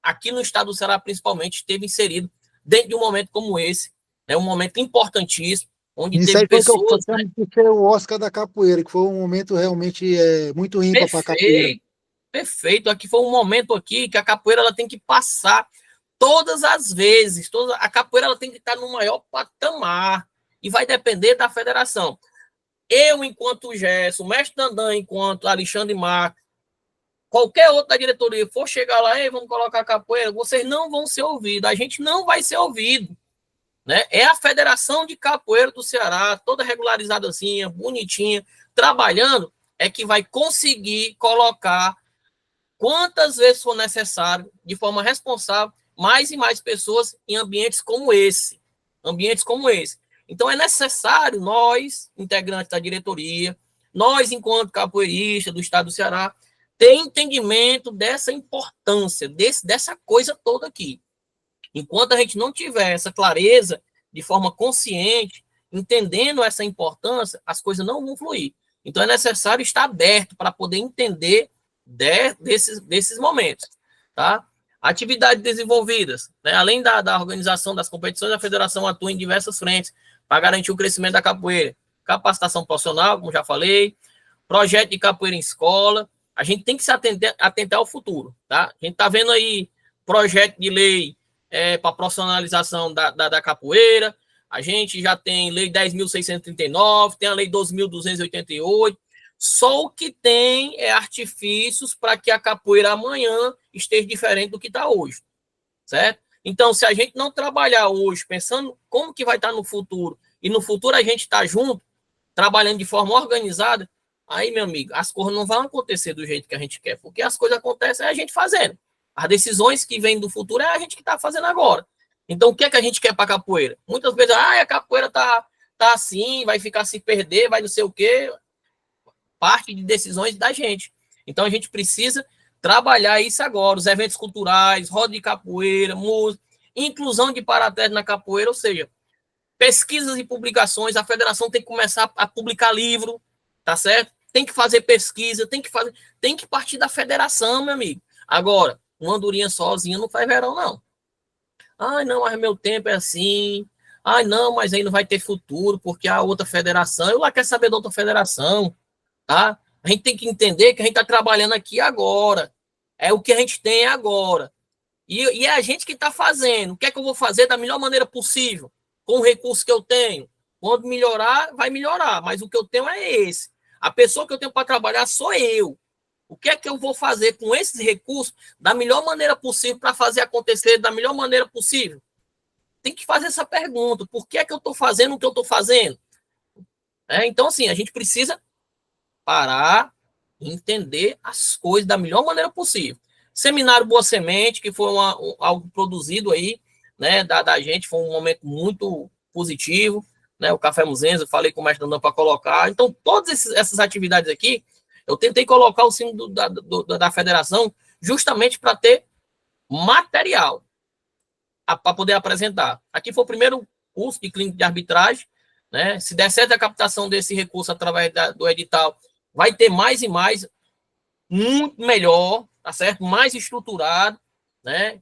S1: aqui no estado do Ceará principalmente, esteve inserido dentro de um momento como esse, né? Um momento importantíssimo, onde
S2: Isso
S1: teve
S2: aí foi o que eu
S1: pessoas, né?
S2: chamo de ser o Oscar da capoeira, que foi um momento realmente muito ímpar para a capoeira.
S1: Perfeito, perfeito. Aqui foi um momento aqui que a capoeira ela tem que passar todas as vezes. A capoeira ela tem que estar no maior patamar e vai depender da federação. Eu, enquanto Gerson, o mestre Dandan, enquanto Alexandre Marques, qualquer outro da diretoria for chegar lá, e vamos colocar a capoeira, vocês não vão ser ouvidos, a gente não vai ser ouvido. Né? É a Federação de Capoeira do Ceará, toda regularizadazinha, bonitinha, trabalhando, é que vai conseguir colocar quantas vezes for necessário, de forma responsável, mais e mais pessoas em ambientes como esse. Ambientes como esse. Então é necessário nós, integrantes da diretoria, nós, enquanto capoeiristas do estado do Ceará, ter entendimento dessa importância, dessa coisa toda aqui. Enquanto a gente não tiver essa clareza de forma consciente, entendendo essa importância, as coisas não vão fluir. Então é necessário estar aberto para poder entender desses momentos. Tá? Atividades desenvolvidas, né? Além da organização das competições, a federação atua em diversas frentes para garantir o crescimento da capoeira. Capacitação profissional, como já falei, projeto de capoeira em escola. A gente tem que se atentar ao futuro. Tá? A gente está vendo aí projeto de lei para profissionalização da capoeira. A gente já tem lei 10.639, tem a lei 12.288. Só o que tem é artifícios para que a capoeira amanhã esteja diferente do que está hoje, certo? Então, se a gente não trabalhar hoje, pensando como que vai estar no futuro, e no futuro a gente está junto, trabalhando de forma organizada, aí, meu amigo, as coisas não vão acontecer do jeito que a gente quer, porque as coisas acontecem é a gente fazendo. As decisões que vêm do futuro é a gente que está fazendo agora. Então, o que é que a gente quer para a capoeira? Muitas vezes, a capoeira tá assim, vai ficar se perder, vai não sei o quê. Parte de decisões da gente. Então, a gente precisa trabalhar isso agora. Os eventos culturais, roda de capoeira, música, inclusão de paraternos na capoeira, ou seja, pesquisas e publicações. A federação tem que começar a publicar livro, tá certo? Tem que fazer pesquisa, tem que partir da federação, meu amigo. Agora, uma andorinha sozinha não faz verão, não. Ai, não, mas meu tempo é assim. Ai, não, mas aí não vai ter futuro, porque a outra federação, eu lá quero saber da outra federação, tá? A gente tem que entender que a gente está trabalhando aqui agora. É o que a gente tem agora. E é a gente que está fazendo. O que é que eu vou fazer da melhor maneira possível, com o recurso que eu tenho? Quando melhorar, vai melhorar, mas o que eu tenho é esse. A pessoa que eu tenho para trabalhar sou eu. O que é que eu vou fazer com esses recursos da melhor maneira possível para fazer acontecer da melhor maneira possível? Tem que fazer essa pergunta. Por que é que eu estou fazendo o que eu estou fazendo? Então, assim, a gente precisa parar e entender as coisas da melhor maneira possível. Seminário Boa Semente, que foi algo produzido aí, né, da gente, foi um momento muito positivo, né, o Café Muzenza, falei com o mestre Dandan para colocar. Então, todas essas atividades aqui, eu tentei colocar o símbolo da federação justamente para ter material para poder apresentar. Aqui foi o primeiro curso de clínica de arbitragem, né? Se der certo a captação desse recurso através do edital, vai ter mais e mais, muito melhor, tá certo? Mais estruturado, né?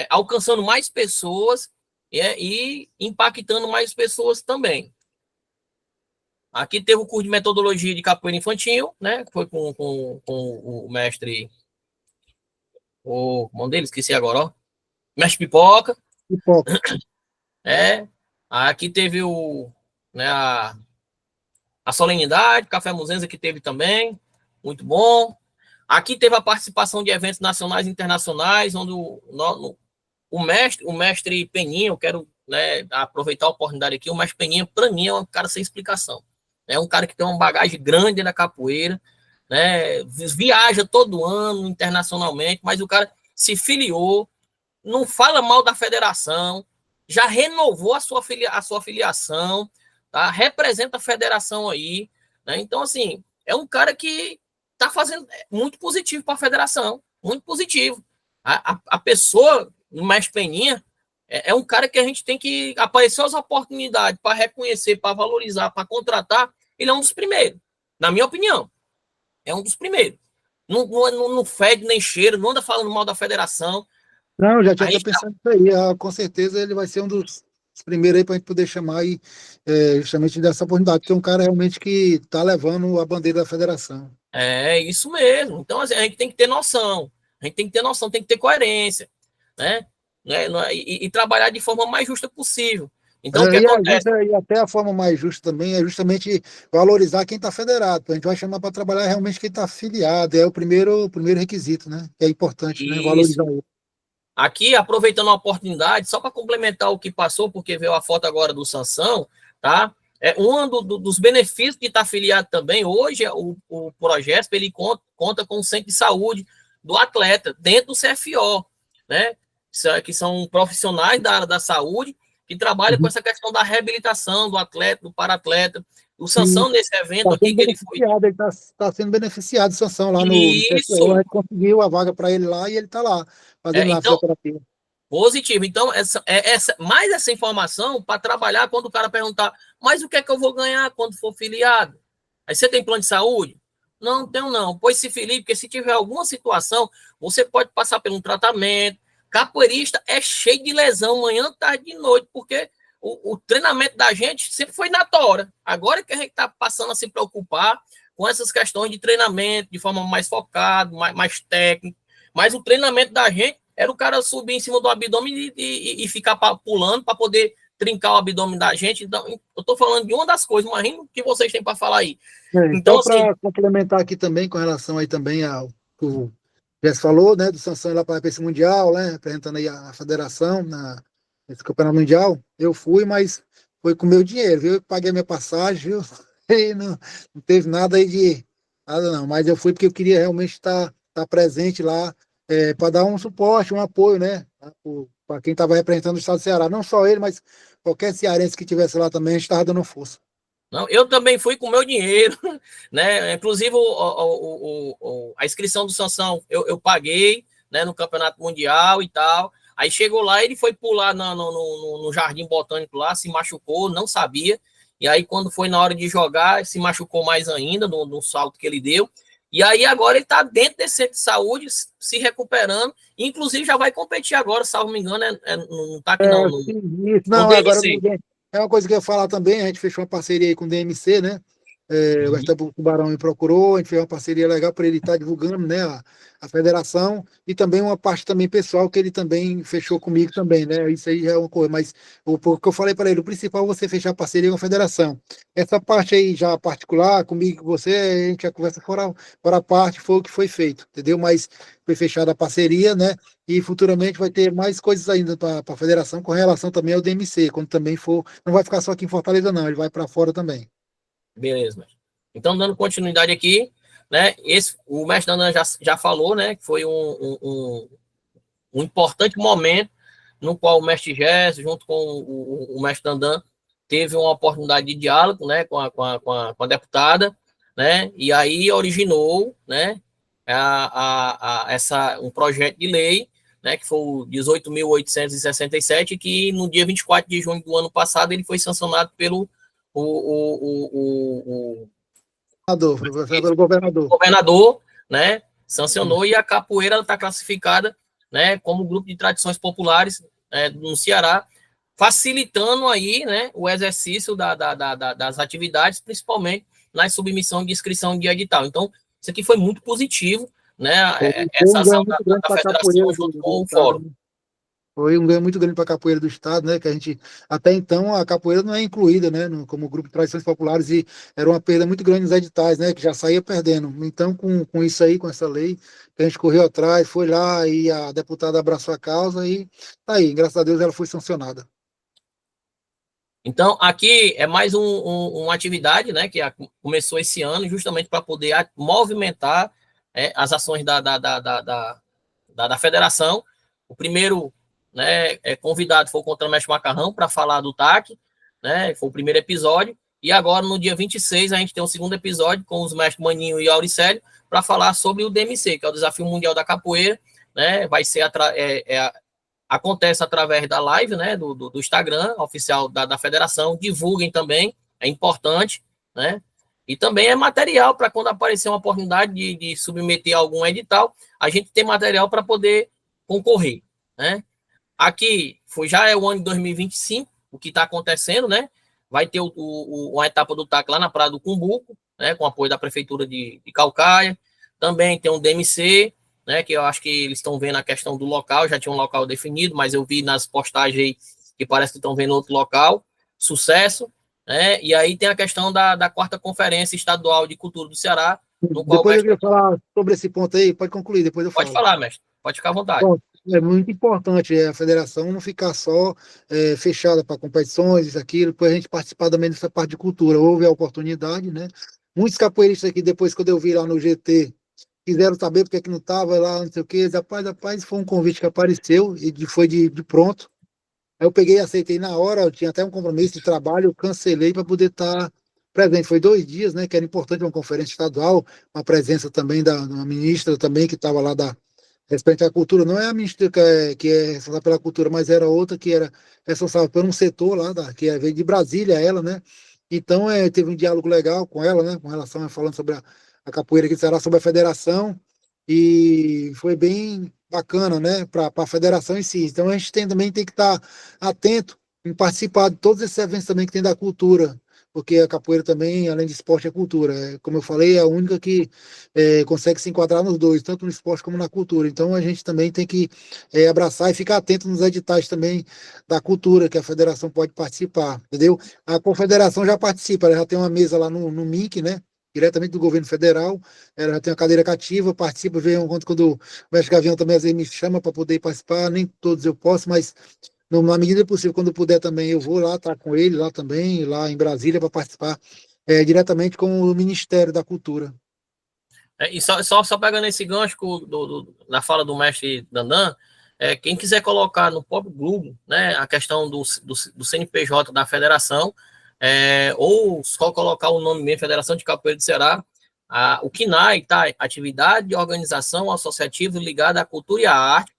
S1: Alcançando mais pessoas e impactando mais pessoas também. Aqui teve o curso de metodologia de capoeira infantil, né? Foi com o mestre. O nome dele, esqueci agora, ó. Mestre Pipoca.
S2: Pipoca.
S1: Aqui teve né, a solenidade, Café Muzenza que teve também, muito bom. Aqui teve a participação de eventos nacionais e internacionais, onde o mestre Peninha, eu quero, né, aproveitar a oportunidade aqui, o mestre Peninha, para mim, é um cara sem explicação. É um cara que tem uma bagagem grande na capoeira, né, viaja todo ano internacionalmente, mas o cara se filiou, não fala mal da federação, já renovou a sua filiação, tá? Representa a federação aí, né? Então, assim, é um cara que está fazendo muito positivo para a federação, muito positivo. A pessoa, o mestre Peninha, é um cara que a gente tem que aparecer as oportunidades para reconhecer, para valorizar, para contratar. Ele é um dos primeiros, na minha opinião. É um dos primeiros. Não fede nem cheiro, não anda falando mal da federação.
S2: Não, eu já tinha até pensado nisso aí. Com certeza ele vai ser um dos primeiros aí para a gente poder chamar aí, justamente dessa oportunidade, porque é um cara realmente que está levando a bandeira da federação.
S1: É isso mesmo. Então, assim, a gente tem que ter noção. A gente tem que ter noção, tem que ter coerência, né? né, e trabalhar de forma mais justa possível. Então, o que acontece?
S2: E até a forma mais justa também é justamente valorizar quem está federado. A gente vai chamar para trabalhar realmente quem está afiliado, é o primeiro requisito, né? Que é importante, né?
S1: Isso.
S2: Valorizar ele.
S1: Aqui, aproveitando a oportunidade, só para complementar o que passou, porque veio a foto agora do Sansão, tá? Dos benefícios de estar afiliado também, hoje, o projeto, ele conta com o centro de saúde do atleta, dentro do CFO, né? Que são profissionais da área da saúde, que trabalham com essa questão da reabilitação do atleta, do para-atleta. O Sansão, nesse evento
S2: Está
S1: aqui,
S2: sendo
S1: que ele foi...
S2: beneficiado, ele está sendo beneficiado de sanção lá no CSO, a
S1: Isso!
S2: gente conseguiu a vaga para ele lá e ele está lá, fazendo lá a
S1: Então,
S2: fisioterapia.
S1: positivo. Então, mais essa informação para trabalhar quando o cara perguntar, mas o que é que eu vou ganhar quando for filiado? Aí você tem plano de saúde? Não, tenho não. Pois se filie, porque se tiver alguma situação, você pode passar por um tratamento. Capoeirista é cheio de lesão manhã, tarde e noite, porque o treinamento da gente sempre foi na tora. Agora que a gente está passando a se preocupar com essas questões de treinamento, de forma mais focada, mais técnica. Mas o treinamento da gente era o cara subir em cima do abdômen e ficar pulando para poder trincar o abdômen da gente. Então, eu estou falando de uma das coisas, imagina o que vocês têm para falar aí. Então,
S2: Só
S1: assim,
S2: para complementar aqui também, com relação aí também ao que o Jess falou, né, do Sansão lá para esse Mundial, né, representando aí a federação nesse campeonato mundial, eu fui, mas foi com meu dinheiro, viu? Eu paguei minha passagem, viu? E não teve nada aí de nada não, mas eu fui porque eu queria realmente estar presente lá para dar um suporte, um apoio, né, para quem estava representando o estado do Ceará, não só ele, mas qualquer cearense que estivesse lá também, a gente estava dando força.
S1: não, eu também fui com meu dinheiro, né? Inclusive a inscrição do Sansão eu paguei, né? No Campeonato Mundial e tal. Aí chegou lá, ele foi pular no Jardim Botânico lá, se machucou, não sabia. E aí, quando foi na hora de jogar, se machucou mais ainda no salto que ele deu. E aí, agora ele está dentro desse centro de saúde, se recuperando. Inclusive, já vai competir agora, salvo me engano, não está aqui não,
S2: Sim,
S1: no
S2: não, agora
S1: DMC.
S2: é uma coisa que eu ia falar também, a gente fechou uma parceria aí com o DMC, né? O Gustavo Tubarão me procurou, a gente fez uma parceria legal para ele estar divulgando, né, a federação e também uma parte também pessoal que ele também fechou comigo também, né? Isso aí já é uma coisa, mas o que eu falei para ele, o principal é você fechar parceria com a federação. Essa parte aí já particular, comigo, com você, a gente já conversa fora a parte, foi o que foi feito, entendeu? Mas foi fechada a parceria, né? E futuramente vai ter mais coisas ainda para a federação com relação também ao DMC, quando também for, não vai ficar só aqui em Fortaleza não, ele vai para fora também.
S1: Beleza. Então, dando continuidade aqui, né? O mestre Dandan já falou, né? Que foi um importante momento no qual o mestre Gerson, junto com o mestre Dandan, teve uma oportunidade de diálogo, né? Com a deputada, né? E aí originou, né? Um projeto de lei, né? Que foi o 18.867, que no dia 24 de junho do ano passado ele foi sancionado pelo o
S2: Foi pelo governador.
S1: governador, né, sancionou e a capoeira está classificada, né, como grupo de tradições populares no Ceará, facilitando aí, né, o exercício das atividades, principalmente na submissão de inscrição de edital. Então, isso aqui foi muito positivo, né,
S2: Foi
S1: essa
S2: um
S1: ação
S2: ganho muito grande
S1: da
S2: para a
S1: federação
S2: capoeira
S1: junto
S2: do
S1: com o
S2: estado,
S1: fórum.
S2: né? Foi um ganho muito grande para a capoeira do estado, né? Que a gente, até então, a capoeira não é incluída, né? Como grupo de tradições populares e era uma perda muito grande nos editais, né? Que já saía perdendo. Então, com isso aí, com essa lei, que a gente correu atrás, foi lá e a deputada abraçou a causa e tá aí, graças a Deus ela foi sancionada.
S1: Então, aqui é mais uma atividade, né, que começou esse ano, justamente para poder movimentar as ações da federação. O primeiro, né, convidado foi o Contramestre Macarrão para falar do TAC, né, foi o primeiro episódio, e agora no dia 26 a gente tem o segundo episódio com os mestres Maninho e Auricélio para falar sobre o DMC, que é o Desafio Mundial da Capoeira, né, vai ser acontece através da live, né, do Instagram oficial da federação, divulguem também, é importante, né, e também é material para quando aparecer uma oportunidade de submeter algum edital, a gente tem material para poder concorrer, né. Aqui já é o ano de 2025, o que está acontecendo, né, vai ter uma etapa do TAC lá na Praia do Cumbuco, né, com apoio da Prefeitura de Calcaia, também tem um DMC, né, que eu acho que eles estão vendo a questão do local, já tinha um local definido, mas eu vi nas postagens aí que parece que estão vendo outro local, sucesso, né, e aí tem a questão da quarta Conferência Estadual de Cultura do Ceará, no qual o
S2: Depois eu
S1: mestre...
S2: queria falar sobre esse ponto aí, pode concluir, depois eu
S1: Pode
S2: falo.
S1: falar, mestre, pode ficar à vontade.
S2: Bom, é muito importante a federação não ficar só fechada para competições, isso, aquilo, depois a gente participar também dessa parte de cultura. Houve a oportunidade, né? Muitos capoeiristas aqui, depois quando eu vi lá no GT, quiseram saber porque é que não estava lá, não sei o quê. Rapaz, foi um convite que apareceu e foi de pronto. Aí eu peguei e aceitei na hora, eu tinha até um compromisso de trabalho, eu cancelei para poder estar presente. Foi 2 dias, né? Que era importante uma conferência estadual, uma presença também da uma ministra também que estava lá da respeito à cultura. Não é a ministra que é responsável pela cultura, mas era outra que era responsável por um setor lá, veio de Brasília, ela, né? Então, teve um diálogo legal com ela, né? Com relação a falando sobre a capoeira aqui de Ceará, sobre a federação, e foi bem bacana, né? Para a federação em si. Então, a gente também tem que estar atento em participar de todos esses eventos também que tem da cultura, porque a capoeira também, além de esporte, é cultura. Como eu falei, é a única que consegue se enquadrar nos dois, tanto no esporte como na cultura. Então a gente também tem que abraçar e ficar atento nos editais também da cultura, que a federação pode participar, entendeu? A confederação já participa, ela já tem uma mesa lá no MIC, né? Diretamente do governo federal, ela já tem uma cadeira cativa, participa, vem quando o mestre Gavião também às vezes me chama para poder participar, nem todos eu posso, mas na medida possível, quando puder também, eu vou lá, estar com ele lá também, lá em Brasília, para participar diretamente com o Ministério da Cultura.
S1: E só pegando esse gancho na fala do mestre Dandan, quem quiser colocar no próprio Google, né, a questão do CNPJ da federação, ou só colocar o nome mesmo, Federação de Capoeira do Ceará, o CNAE, tá? Atividade de organização associativa ligada à cultura e à arte,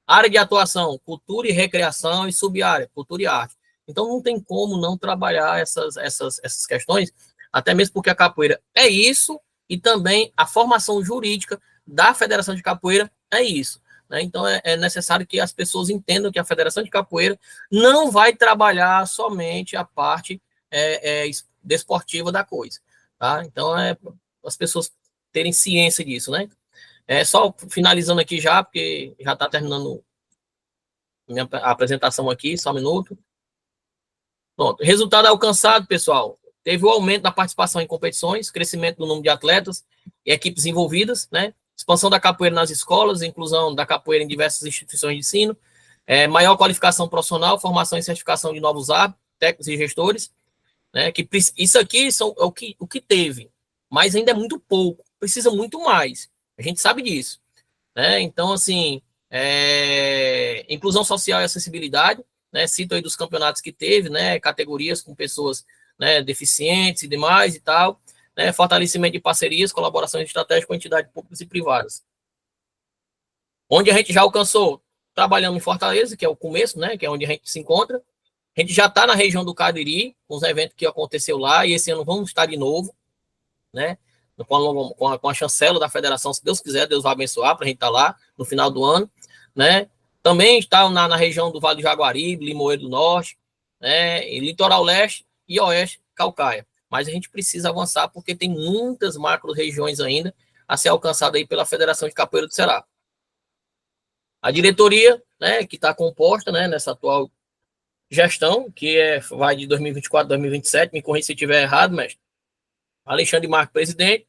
S1: área de atuação, cultura e recreação, e subárea, cultura e arte. Então não tem como não trabalhar essas questões, até mesmo porque a capoeira é isso, e também a formação jurídica da Federação de Capoeira é isso. Né? Então, é necessário que as pessoas entendam que a Federação de Capoeira não vai trabalhar somente a parte desportiva da coisa. Tá? Então, as pessoas terem ciência disso. Né? Só finalizando aqui já, porque já está terminando minha apresentação aqui, só um minuto. Pronto. Resultado alcançado, pessoal. Teve o aumento da participação em competições, crescimento do número de atletas e equipes envolvidas, né? Expansão da capoeira nas escolas, inclusão da capoeira em diversas instituições de ensino, maior qualificação profissional, formação e certificação de novos árbitros, técnicos e gestores, né? Isso aqui é o que teve, mas ainda é muito pouco, precisa muito mais. A gente sabe disso, né? Então, assim, inclusão social e acessibilidade, né? Cito aí dos campeonatos que teve, né? Categorias com pessoas, né, deficientes e demais e tal, né? Fortalecimento de parcerias, colaborações estratégicas com entidades públicas e privadas. Onde a gente já alcançou, trabalhando em Fortaleza, que é o começo, né? Que é onde a gente se encontra. A gente já está na região do Cariri, com os eventos que aconteceu lá, e esse ano vamos estar de novo, né? Com a chancela da federação, se Deus quiser, Deus vai abençoar para a gente estar lá no final do ano, né? Também está na região do Vale do Jaguaribe, Limoeiro do Norte, né? E Litoral Leste e Oeste, Calcaia. Mas a gente precisa avançar porque tem muitas macro-regiões ainda a ser alcançada aí pela Federação de Capoeira do Ceará. A diretoria, né, que está composta, né, nessa atual gestão, que vai de 2024 a 2027, me corrija se eu estiver errado, mestre. Alexandre Marques, presidente,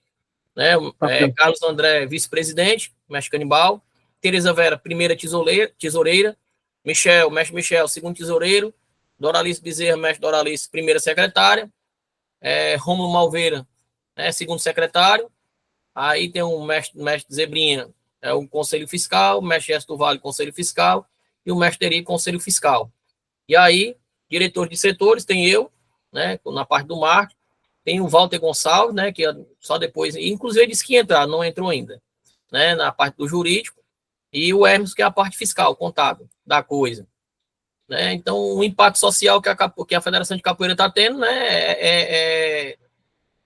S1: né, Carlos André, vice-presidente, mestre Canibal, Tereza Vera, primeira tesoureira, mestre Michel, segundo tesoureiro, Doralice Bezerra, mestre Doralice, primeira secretária, Rômulo Malveira, né, segundo secretário, aí tem o mestre Zebrinha, o conselho fiscal, o mestre Gesto do Vale, conselho fiscal, e o mestre Eri, conselho fiscal. E aí, diretor de setores, tem eu, né, na parte do marketing, tem o Walter Gonçalves, né, que só depois, inclusive ele disse que ia entrar, não entrou ainda, né, na parte do jurídico, e o Hermes, que é a parte fiscal, contábil da coisa. Né? Então, o impacto social que a Federação de Capoeira está tendo, né,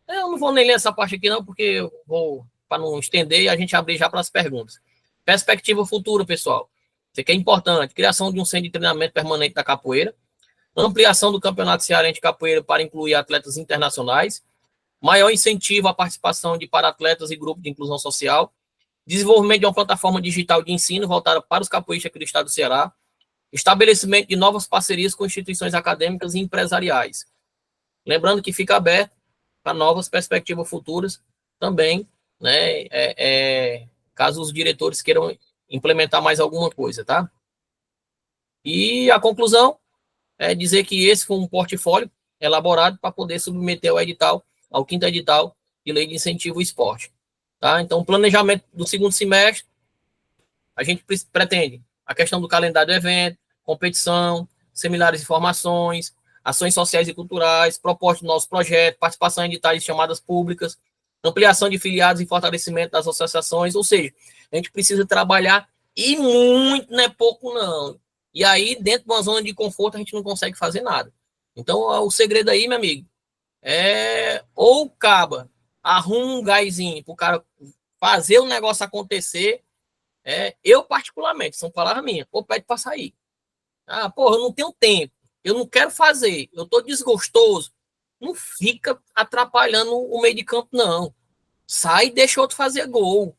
S1: eu não vou nem ler essa parte aqui não, porque eu vou, para não estender, a gente abrir já para as perguntas. Perspectiva futura, pessoal. Isso aqui é importante. Criação de um centro de treinamento permanente da capoeira, ampliação do Campeonato Cearense de Capoeira para incluir atletas internacionais, maior incentivo à participação de para-atletas e grupos de inclusão social, desenvolvimento de uma plataforma digital de ensino voltada para os capoeiristas aqui do estado do Ceará, estabelecimento de novas parcerias com instituições acadêmicas e empresariais. Lembrando que fica aberto para novas perspectivas futuras também, né, caso os diretores queiram implementar mais alguma coisa, tá? E a conclusão é dizer que esse foi um portfólio elaborado para poder submeter ao edital, ao 5º edital de lei de incentivo ao esporte. Tá? Então, o planejamento do segundo semestre, a gente pretende a questão do calendário do evento, competição, seminários e formações, ações sociais e culturais, proposta de novos projetos, participação em editais de chamadas públicas, ampliação de filiados e fortalecimento das associações, ou seja, a gente precisa trabalhar e muito, não é pouco não. E aí, dentro de uma zona de conforto, a gente não consegue fazer nada. Então, o segredo aí, meu amigo, é ou caba, arruma um gásinho para o cara fazer o negócio acontecer. Eu, particularmente, são palavras minhas, ou pede para sair. Ah, porra, eu não tenho tempo, eu não quero fazer, eu tô desgostoso. Não fica atrapalhando o meio de campo, não. Sai e deixa outro fazer gol.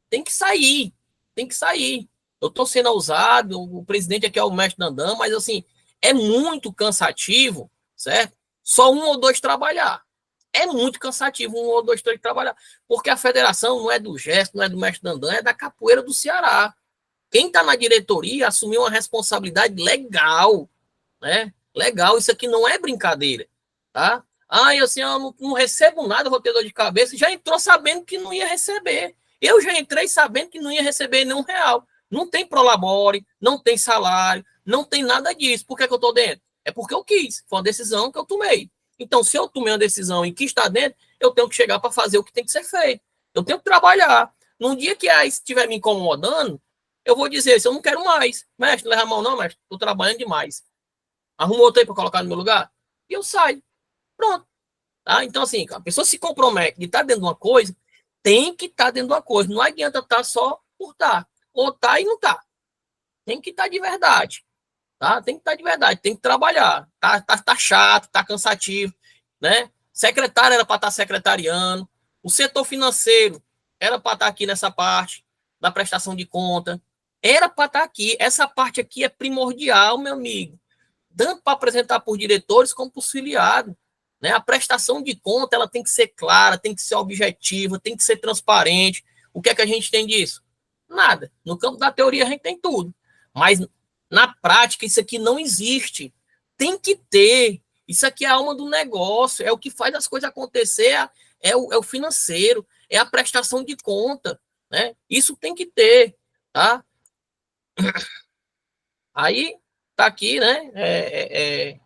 S1: Tem que sair, tem que sair. Eu tô sendo ousado, o presidente aqui é o mestre Dandan, mas assim, é muito cansativo, certo? Só um ou dois trabalhar. É muito cansativo um ou dois trabalhar. Porque a federação não é do Gesto, não é do mestre Dandan, é da capoeira do Ceará. Quem está na diretoria assumiu uma responsabilidade legal, né? Legal, isso aqui não é brincadeira, tá? Eu assim, eu não recebo nada, vou ter dor de cabeça. Já entrou sabendo que não ia receber. Eu já entrei sabendo que não ia receber nenhum real. Não tem prolabore, não tem salário, não tem nada disso. Por que eu estou dentro? É porque eu quis. Foi uma decisão que eu tomei. Então, se eu tomei uma decisão e quis estar dentro, eu tenho que chegar para fazer o que tem que ser feito. Eu tenho que trabalhar. Num dia que aí estiver me incomodando, eu vou dizer, se eu não quero mais. Mestre, leva a mão não, mestre. Estou trabalhando demais. Arruma outro aí para colocar no meu lugar. E eu saio. Pronto. Tá? Então, assim, a pessoa se compromete de estar dentro de uma coisa, tem que estar dentro de uma coisa. Não adianta estar só por estar. Ou tá e não tá. Tem que estar de verdade. Tá? Tem que estar de verdade. Tem que trabalhar. Tá chato, tá cansativo. Né? Secretário era para estar secretariando. O setor financeiro era para estar aqui nessa parte da prestação de conta. Era para estar aqui. Essa parte aqui é primordial, meu amigo. Tanto para apresentar por diretores como para os filiados. Né? A prestação de conta ela tem que ser clara, tem que ser objetiva, tem que ser transparente. O que é que a gente tem disso? Nada. No campo da teoria a gente tem tudo. Mas na prática isso aqui não existe. Tem que ter. Isso aqui é a alma do negócio, é o que faz as coisas acontecer, é o financeiro, é a prestação de conta. Né? Isso tem que ter. Tá? Aí tá aqui, né?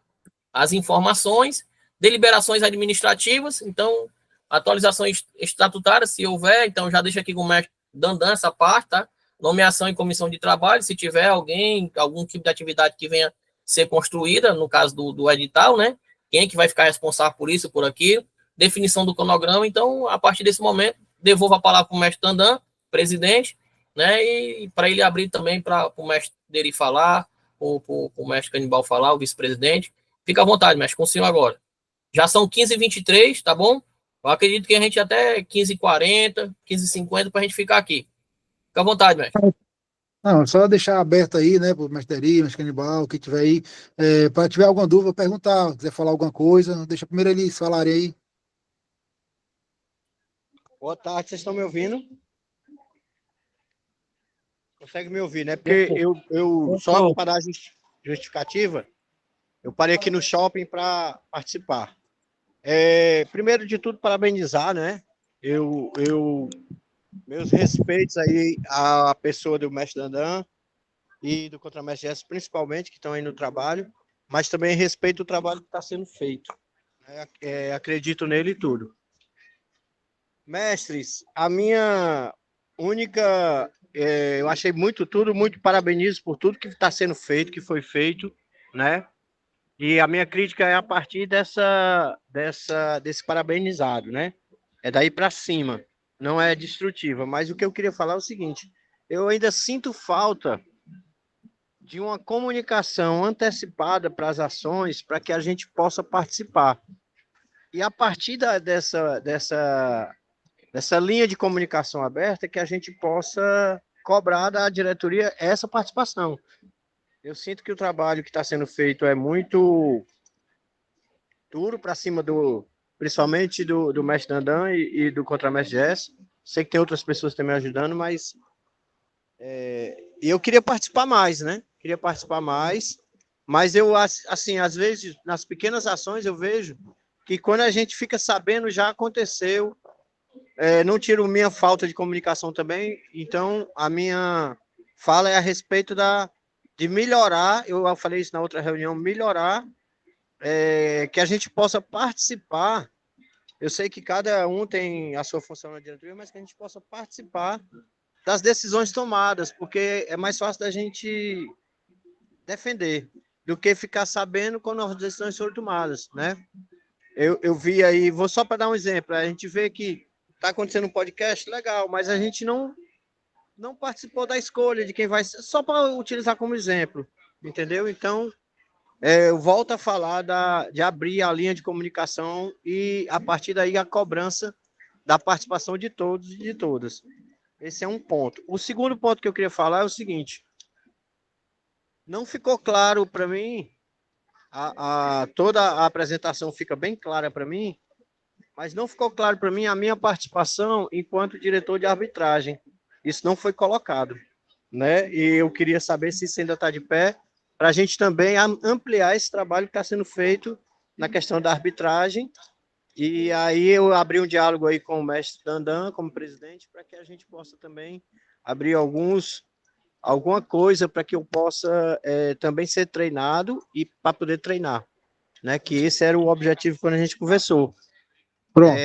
S1: As informações, deliberações administrativas, então, atualizações estatutárias, se houver, então já deixa aqui com o mestre Dandan essa parte, tá? Nomeação em comissão de trabalho, se tiver alguém, algum tipo de atividade que venha ser construída, no caso do edital, né? Quem é que vai ficar responsável por isso, por aquilo, definição do cronograma, então, a partir desse momento, devolvo a palavra para o mestre Dandan, presidente, né? E para ele abrir também para o mestre dele falar, o mestre Canibal falar, o vice-presidente. Fica à vontade, mestre, com o senhor agora. Já são 15h23, tá bom? Eu acredito que a gente até 15h40, 15h50 para a gente ficar aqui. Fica à vontade, mestre.
S2: Não, só deixar aberto aí, né, para o mestre Deri, mestre Canibal, quem tiver aí, para tiver alguma dúvida, perguntar, quiser falar alguma coisa, deixa primeiro eles falarem aí.
S3: Boa tarde, vocês estão me ouvindo? Consegue me ouvir, né? Porque eu só para dar justificativa, eu parei aqui no shopping para participar. Primeiro de tudo, parabenizar, né? Meus respeitos aí à pessoa do mestre Dandan e do contramestre Jess, principalmente, que estão aí no trabalho, mas também respeito o trabalho que está sendo feito. Né? Acredito nele e tudo. Mestres, a minha única... eu achei muito parabenizo por tudo que está sendo feito, que foi feito, né? E a minha crítica é a partir desse parabenizado, né? É daí para cima, não é destrutiva. Mas o que eu queria falar é o seguinte, eu ainda sinto falta de uma comunicação antecipada para as ações, para que a gente possa participar. E a partir dessa linha de comunicação aberta, que a gente possa cobrar da diretoria essa participação. Eu sinto que o trabalho que está sendo feito é muito duro para cima principalmente do mestre Dandan e do contramestre Jess. Sei que tem outras pessoas também ajudando, mas eu queria participar mais, né? Queria participar mais, mas eu, assim, às vezes, nas pequenas ações, eu vejo que quando a gente fica sabendo, já aconteceu. Não tiro minha falta de comunicação também, então a minha fala é a respeito de melhorar, eu falei isso na outra reunião, melhorar, que a gente possa participar. Eu sei que cada um tem a sua função na diretoria, mas que a gente possa participar das decisões tomadas, porque é mais fácil da gente defender do que ficar sabendo quando as decisões foram tomadas, né? Eu vi aí, vou só para dar um exemplo, a gente vê que está acontecendo um podcast, legal, mas a gente não participou da escolha de quem vai, só para utilizar como exemplo, entendeu? Então, eu volto a falar de abrir a linha de comunicação e, a partir daí, a cobrança da participação de todos e de todas. Esse é um ponto. O segundo ponto que eu queria falar é o seguinte: não ficou claro para mim, toda a apresentação fica bem clara para mim, mas não ficou claro para mim a minha participação enquanto diretor de arbitragem. Isso não foi colocado, né? E eu queria saber se isso ainda está de pé, para a gente também ampliar esse trabalho que está sendo feito na questão da arbitragem. E aí eu abri um diálogo aí com o mestre Dandan, como presidente, para que a gente possa também abrir alguma coisa para que eu possa também ser treinado e para poder treinar, né? Que esse era o objetivo quando a gente conversou.
S2: Pronto.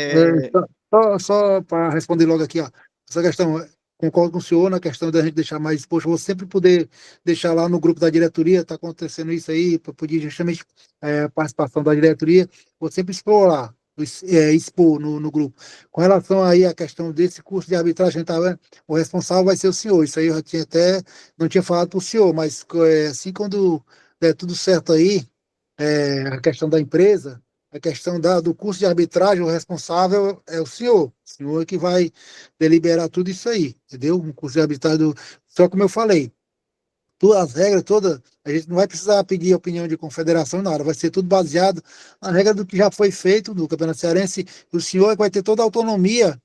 S2: Só para responder logo aqui, ó, essa questão, concordo com o senhor na questão da gente deixar mais exposto, vou sempre poder deixar lá no grupo da diretoria, está acontecendo isso aí, para poder justamente a participação da diretoria, vou sempre expor lá, expor no grupo. Com relação aí à questão desse curso de arbitragem, tá vendo? O responsável vai ser o senhor, isso aí eu já tinha até, não tinha falado para o senhor, mas assim quando der tudo certo aí, a questão da empresa, a questão do curso de arbitragem, o responsável é o senhor que vai deliberar tudo isso aí, entendeu? Um curso de arbitragem, só como eu falei, as regras todas, a gente não vai precisar pedir opinião de confederação, nada, vai ser tudo baseado na regra do que já foi feito no Campeonato Cearense, o senhor vai ter toda a autonomia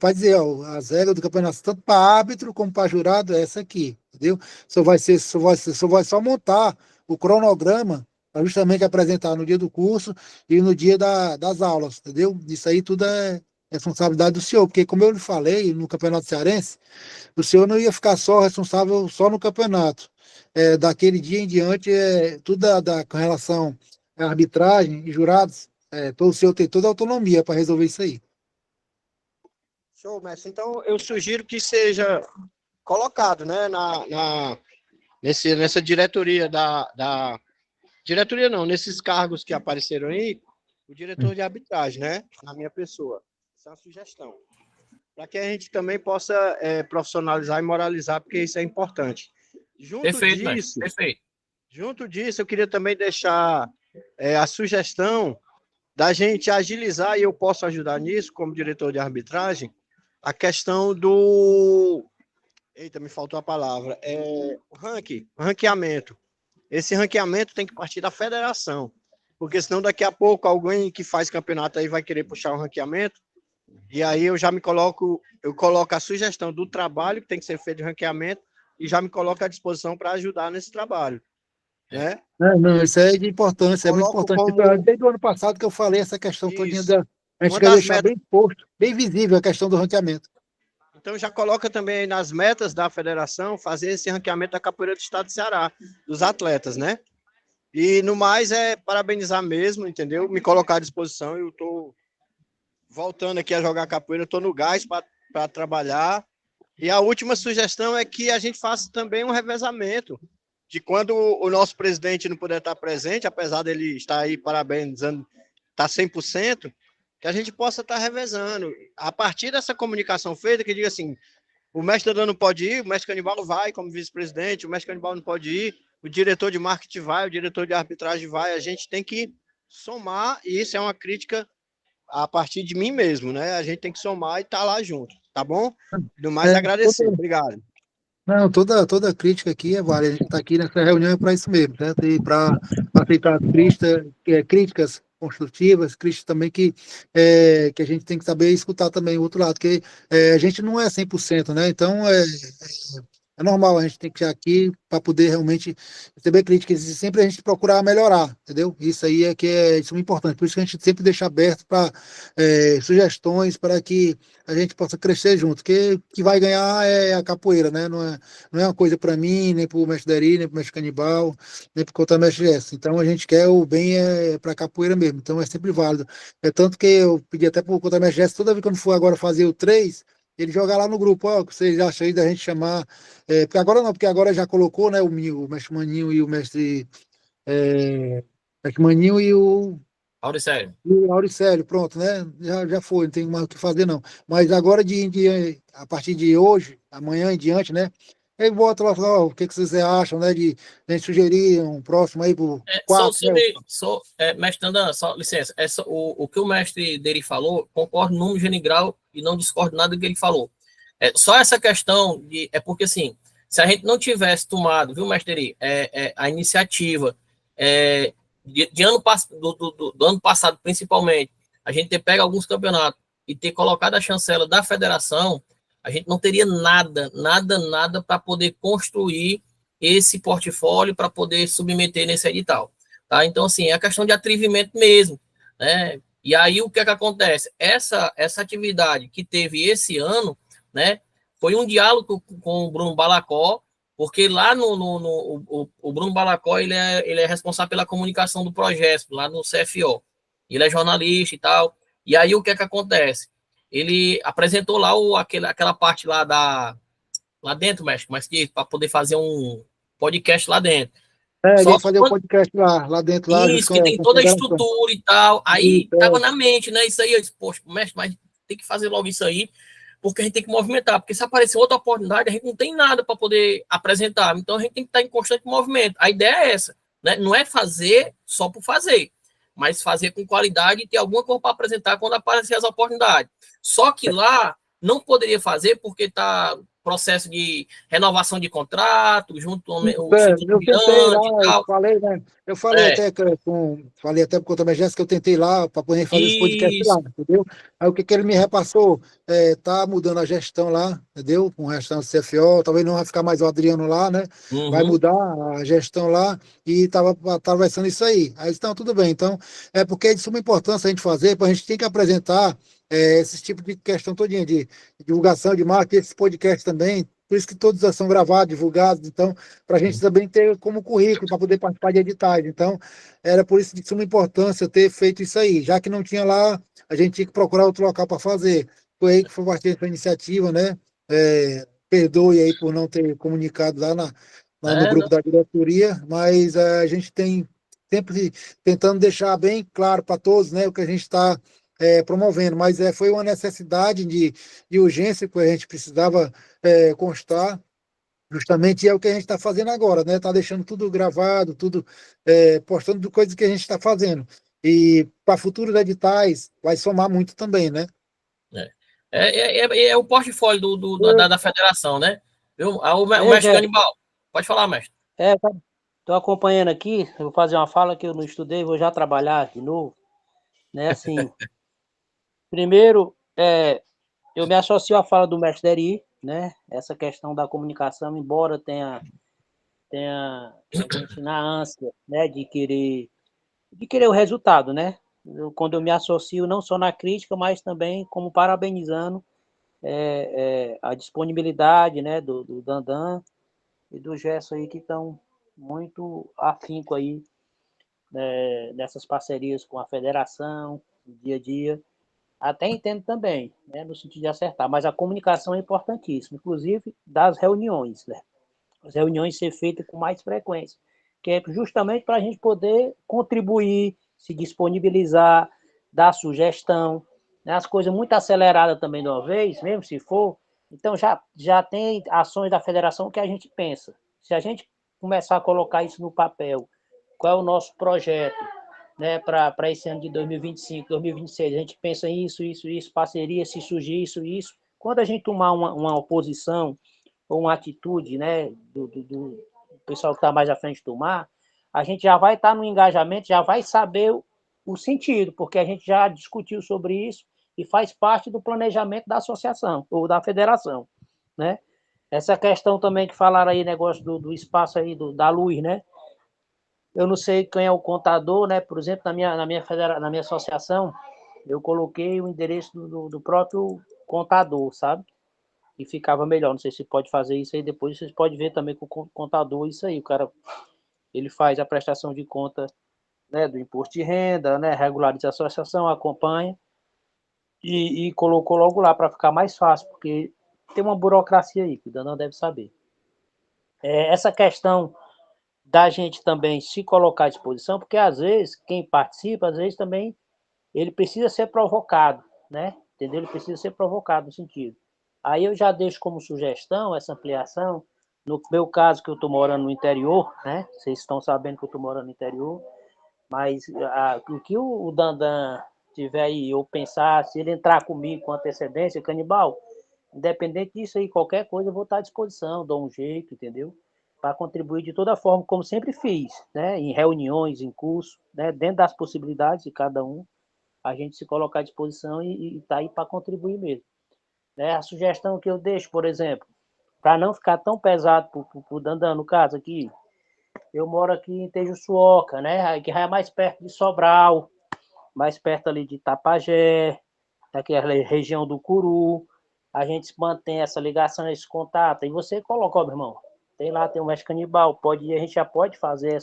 S2: para dizer, ó, as regras do campeonato, tanto para árbitro como para jurado, é essa aqui, entendeu? Só vai só montar o cronograma para justamente apresentar no dia do curso e no dia das aulas, entendeu? Isso aí tudo é responsabilidade do senhor, porque como eu lhe falei, no Campeonato Cearense, o senhor não ia ficar só responsável só no campeonato. Daquele dia em diante, tudo com relação à arbitragem e jurados, o senhor tem toda a autonomia para resolver isso aí.
S3: Show, mestre. Então, eu sugiro que seja colocado, né, nessa diretoria diretoria não, nesses cargos que apareceram aí, o diretor de arbitragem, né, na minha pessoa. Essa é uma sugestão. Para que a gente também possa profissionalizar e moralizar, porque isso é importante.
S1: Perfeito.
S3: Junto disso, eu queria também deixar a sugestão da gente agilizar, e eu posso ajudar nisso, como diretor de arbitragem, a questão do... Eita, me faltou a palavra. O ranqueamento. Esse ranqueamento tem que partir da federação, porque senão daqui a pouco alguém que faz campeonato aí vai querer puxar um ranqueamento, e aí eu coloco a sugestão do trabalho que tem que ser feito de ranqueamento e já me coloco à disposição para ajudar nesse trabalho, né?
S2: Não, isso é de importância, é muito importante. Desde o ano passado que eu falei essa questão todinha a gente quer deixar bem posto, bem visível a questão do ranqueamento.
S3: Então já coloca também nas metas da federação fazer esse ranqueamento da capoeira do estado do Ceará, dos atletas, né? E no mais parabenizar mesmo, entendeu? Me colocar à disposição, eu estou voltando aqui a jogar capoeira, estou no gás para trabalhar. E a última sugestão é que a gente faça também um revezamento de quando o nosso presidente não puder estar presente, apesar dele estar aí parabenizando, está 100%, que a gente possa estar revezando. A partir dessa comunicação feita, que diga assim, o mestre Dandan não pode ir, o mestre Canibal vai como vice-presidente, o mestre Canibal não pode ir, o diretor de marketing vai, o diretor de arbitragem vai, a gente tem que somar, e isso é uma crítica a partir de mim mesmo, né? A gente tem que somar e estar lá junto, tá bom? Do mais
S2: É,
S3: agradecer. Obrigado.
S2: não, toda crítica aqui é válida. A gente está aqui nessa reunião é para isso mesmo, certo? E para aceitar críticas construtivas, críticas também que a gente tem que saber escutar também o outro lado, porque a gente não é 100%, né? Então, é normal, a gente tem que estar aqui para poder realmente receber críticas e sempre a gente procurar melhorar, entendeu? Isso aí isso é importante, por isso que a gente sempre deixa aberto para sugestões para que a gente possa crescer junto, porque que vai ganhar é a capoeira, né? Não é uma coisa para mim, nem para o mestre Dari, nem para o mestre Canibal, nem para o contra-mestre Jess. Então a gente quer o bem para a capoeira mesmo, então é sempre válido. É tanto que eu pedi até para o contra-mestre Jess, toda vez que eu for agora fazer o 3, ele joga lá no grupo, ó, o que vocês acham aí da gente chamar. Porque agora não, porque agora já colocou, né, o mestre Maninho e o mestre Maninho
S1: Auricélio.
S2: e o Auricélio, pronto, né? Já foi, não tem mais o que fazer, não. Mas agora, a partir de hoje, amanhã em diante, né? Ele volta lá e fala, ó, o que vocês acham, né? De gente sugerir um próximo aí pro
S1: Só
S2: 4, né?
S1: sobre. Mestre Andan, só licença. O que o mestre dele falou, concordo no número grau e não discordo nada do que ele falou. Só essa questão de. É porque, assim, se a gente não tivesse tomado, viu, mestre Deri, a iniciativa de do ano passado, principalmente, a gente ter pego alguns campeonatos e ter colocado a chancela da federação, a gente não teria nada para poder construir esse portfólio para poder submeter nesse edital. Tá? Então, assim, é a questão de atrevimento mesmo. Né? E aí, o que é que acontece? Essa atividade que teve esse ano, né, foi um diálogo com o Bruno Balacó, porque lá o Bruno Balacó, ele é responsável pela comunicação do projeto, lá no CFO. Ele é jornalista e tal. E aí, o que é que acontece? Ele apresentou lá aquela parte lá dentro, mestre, mas que para poder fazer um podcast lá dentro.
S2: Ele
S1: Só
S2: ia
S1: que
S2: fazer o podcast lá dentro, lá, junto
S1: isso, que tem
S2: com a
S1: toda a
S2: federação.
S1: estrutura e tal. Aí tava
S2: Isso,
S1: na mente, né? Isso aí, eu disse, poxa, mestre, mas tem que fazer logo isso aí, porque a gente tem que movimentar, porque se aparecer outra oportunidade, a gente não tem nada para poder apresentar. Então a gente tem que estar em constante movimento. A ideia é essa, né? Não é fazer só por fazer, mas fazer com qualidade e ter alguma coisa para apresentar quando aparecer as oportunidades. Só que lá não poderia fazer porque está processo de renovação de contrato, junto o Instituto
S2: eu tentei lá,
S1: Mirante e
S2: eu
S1: tal.
S2: falei, né? Eu
S1: É,
S2: falei até com o Tomé Jéssica que eu tentei lá para poder fazer esse podcast lá,
S1: isso.
S2: entendeu? Aí o que que ele me repassou? Tá mudando a gestão lá, entendeu? Com a gestão do CFO, talvez não vai ficar mais o Adriano lá, né? Vai
S1: Uhum.
S2: mudar a gestão lá e estava atravessando isso aí. Aí então, tudo bem. Então, é porque é de suma importância a gente fazer, a gente tem que apresentar esse tipo de questão todinha de divulgação de marca, esse podcast também. Por isso que todos já são gravados, divulgados. Então, para a gente também ter como currículo para poder participar de editais. Então, era por isso de suma importância ter feito isso aí. Já que não tinha lá, a gente tinha que procurar outro local para fazer. Foi aí que foi partir essa iniciativa, né? Perdoe aí por não ter comunicado lá no grupo
S1: Não,
S2: da diretoria, mas a gente tem sempre tentando deixar bem claro para todos, né, o que a gente está promovendo. Mas foi uma necessidade de urgência que a gente precisava constar. Justamente é o que a gente está fazendo agora, né? Está deixando tudo gravado, tudo postando coisas que a gente está fazendo. E para futuros editais vai somar muito também, né?
S1: é. É o portfólio da federação, né? Viu? O mestre
S4: Jé,
S1: Canibal, pode falar, mestre.
S4: tô acompanhando aqui, eu vou fazer uma fala que eu não estudei, vou já trabalhar de novo, né, assim, primeiro, eu me associo à fala do mestre Deri, né, essa questão da comunicação, embora tenha a gente na ânsia, né, de querer o resultado, né, quando eu me associo não só na crítica, mas também como parabenizando a disponibilidade, né, do Dandan e do Gerson aí que estão muito afinco aí nessas parcerias com a federação, no dia a dia. Até entendo também, né, no sentido de acertar, mas a comunicação é importantíssima, inclusive das reuniões, né? As reuniões ser feitas com mais frequência, que é justamente para a gente poder contribuir, se disponibilizar, dar sugestão, né? As coisas muito aceleradas também de uma vez, mesmo se for, então já tem ações da federação que a gente pensa. Se a gente começar a colocar isso no papel, qual é o nosso projeto, né, para esse ano de 2025, 2026, a gente pensa em isso, parceria, se surgir isso. Quando a gente tomar uma oposição ou uma atitude, né, do pessoal que está mais à frente tomar, a gente já vai estar no engajamento, já vai saber o sentido, porque a gente já discutiu sobre isso e faz parte do planejamento da associação ou da federação, né? Essa questão também que falaram aí, negócio do espaço aí, da luz, né? Eu não sei quem é o contador, né? Por exemplo, na minha associação, eu coloquei o endereço do próprio contador, sabe? E ficava melhor. Não sei se pode fazer isso aí, depois vocês podem ver também com o contador isso aí. O cara, ele faz a prestação de conta, né, do imposto de renda, né? Regulariza a associação, acompanha e colocou logo lá para ficar mais fácil, porque tem uma burocracia aí que o Danão deve saber. Essa questão da gente também se colocar à disposição, porque às vezes quem participa, às vezes também ele precisa ser provocado, né? Entendeu? Ele precisa ser provocado no sentido. Aí eu já deixo como sugestão essa ampliação. No meu caso, que eu estou morando no interior, né? Vocês estão sabendo que eu estou morando no interior, mas o que o Dandan tiver aí, ou pensar, se ele entrar comigo com antecedência, Canibal, independente disso aí, qualquer coisa, eu vou estar à disposição, dou um jeito, entendeu? Para contribuir de toda forma, como sempre fiz, né? Em reuniões, em curso, né? Dentro das possibilidades de cada um, a gente se colocar à disposição e está aí para contribuir mesmo. Né? A sugestão que eu deixo, por exemplo, para não ficar tão pesado para o Dandan, no caso aqui, eu moro aqui em Tejuçuoca, né? Que já é mais perto de Sobral, mais perto ali de Tapajé, daquela região do Curu. A gente mantém essa ligação, esse contato. E você coloca, ó, meu irmão, tem o Mestre Canibal, a gente já pode fazer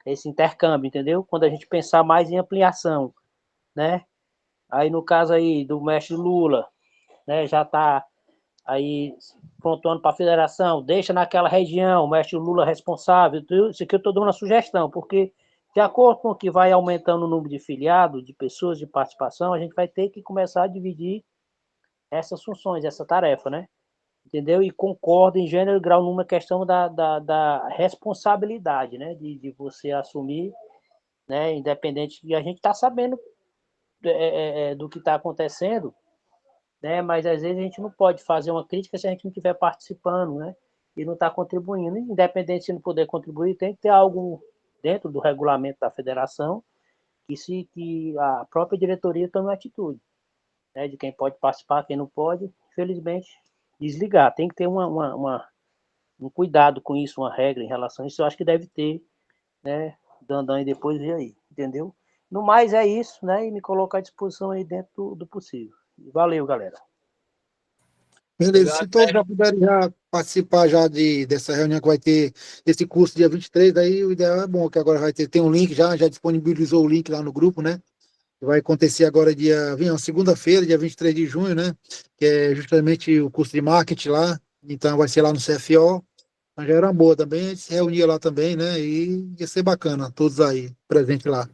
S4: esse intercâmbio, entendeu? Quando a gente pensar mais em ampliação, né? Aí, no caso aí do Mestre Lula, né? Já está aí pontuando para a federação, deixa naquela região, o Mestre Lula responsável. Isso aqui eu estou dando uma sugestão, porque de acordo com o que vai aumentando o número de filiados, de pessoas de participação, a gente vai ter que começar a dividir essas funções, essa tarefa, né? Entendeu? E concordo em gênero e grau numa questão da responsabilidade, né? De você assumir, né? Independente, e a gente está sabendo do que está acontecendo, né? Mas às vezes a gente não pode fazer uma crítica se a gente não estiver participando, né? E não está contribuindo. Independente se não puder contribuir, tem que ter algo dentro do regulamento da federação que a própria diretoria tome atitude, né? De quem pode participar, quem não pode, infelizmente, desligar. Tem que ter um cuidado com isso, uma regra em relação a isso. Eu acho que deve ter, né? Dandan e depois ver aí, entendeu? No mais é isso, né? E me colocar à disposição aí dentro do possível. Valeu, galera.
S2: Beleza, se todos já puderem já participar já dessa reunião que vai ter esse curso dia 23, aí o ideal é bom, que agora tem um link já disponibilizou o link lá no grupo, né? Vai acontecer agora segunda-feira, dia 23 de junho, né? Que é justamente o curso de marketing lá, então vai ser lá no CFO, então já era uma boa também, a gente se reunia lá também, né? E ia ser bacana, todos aí presentes lá.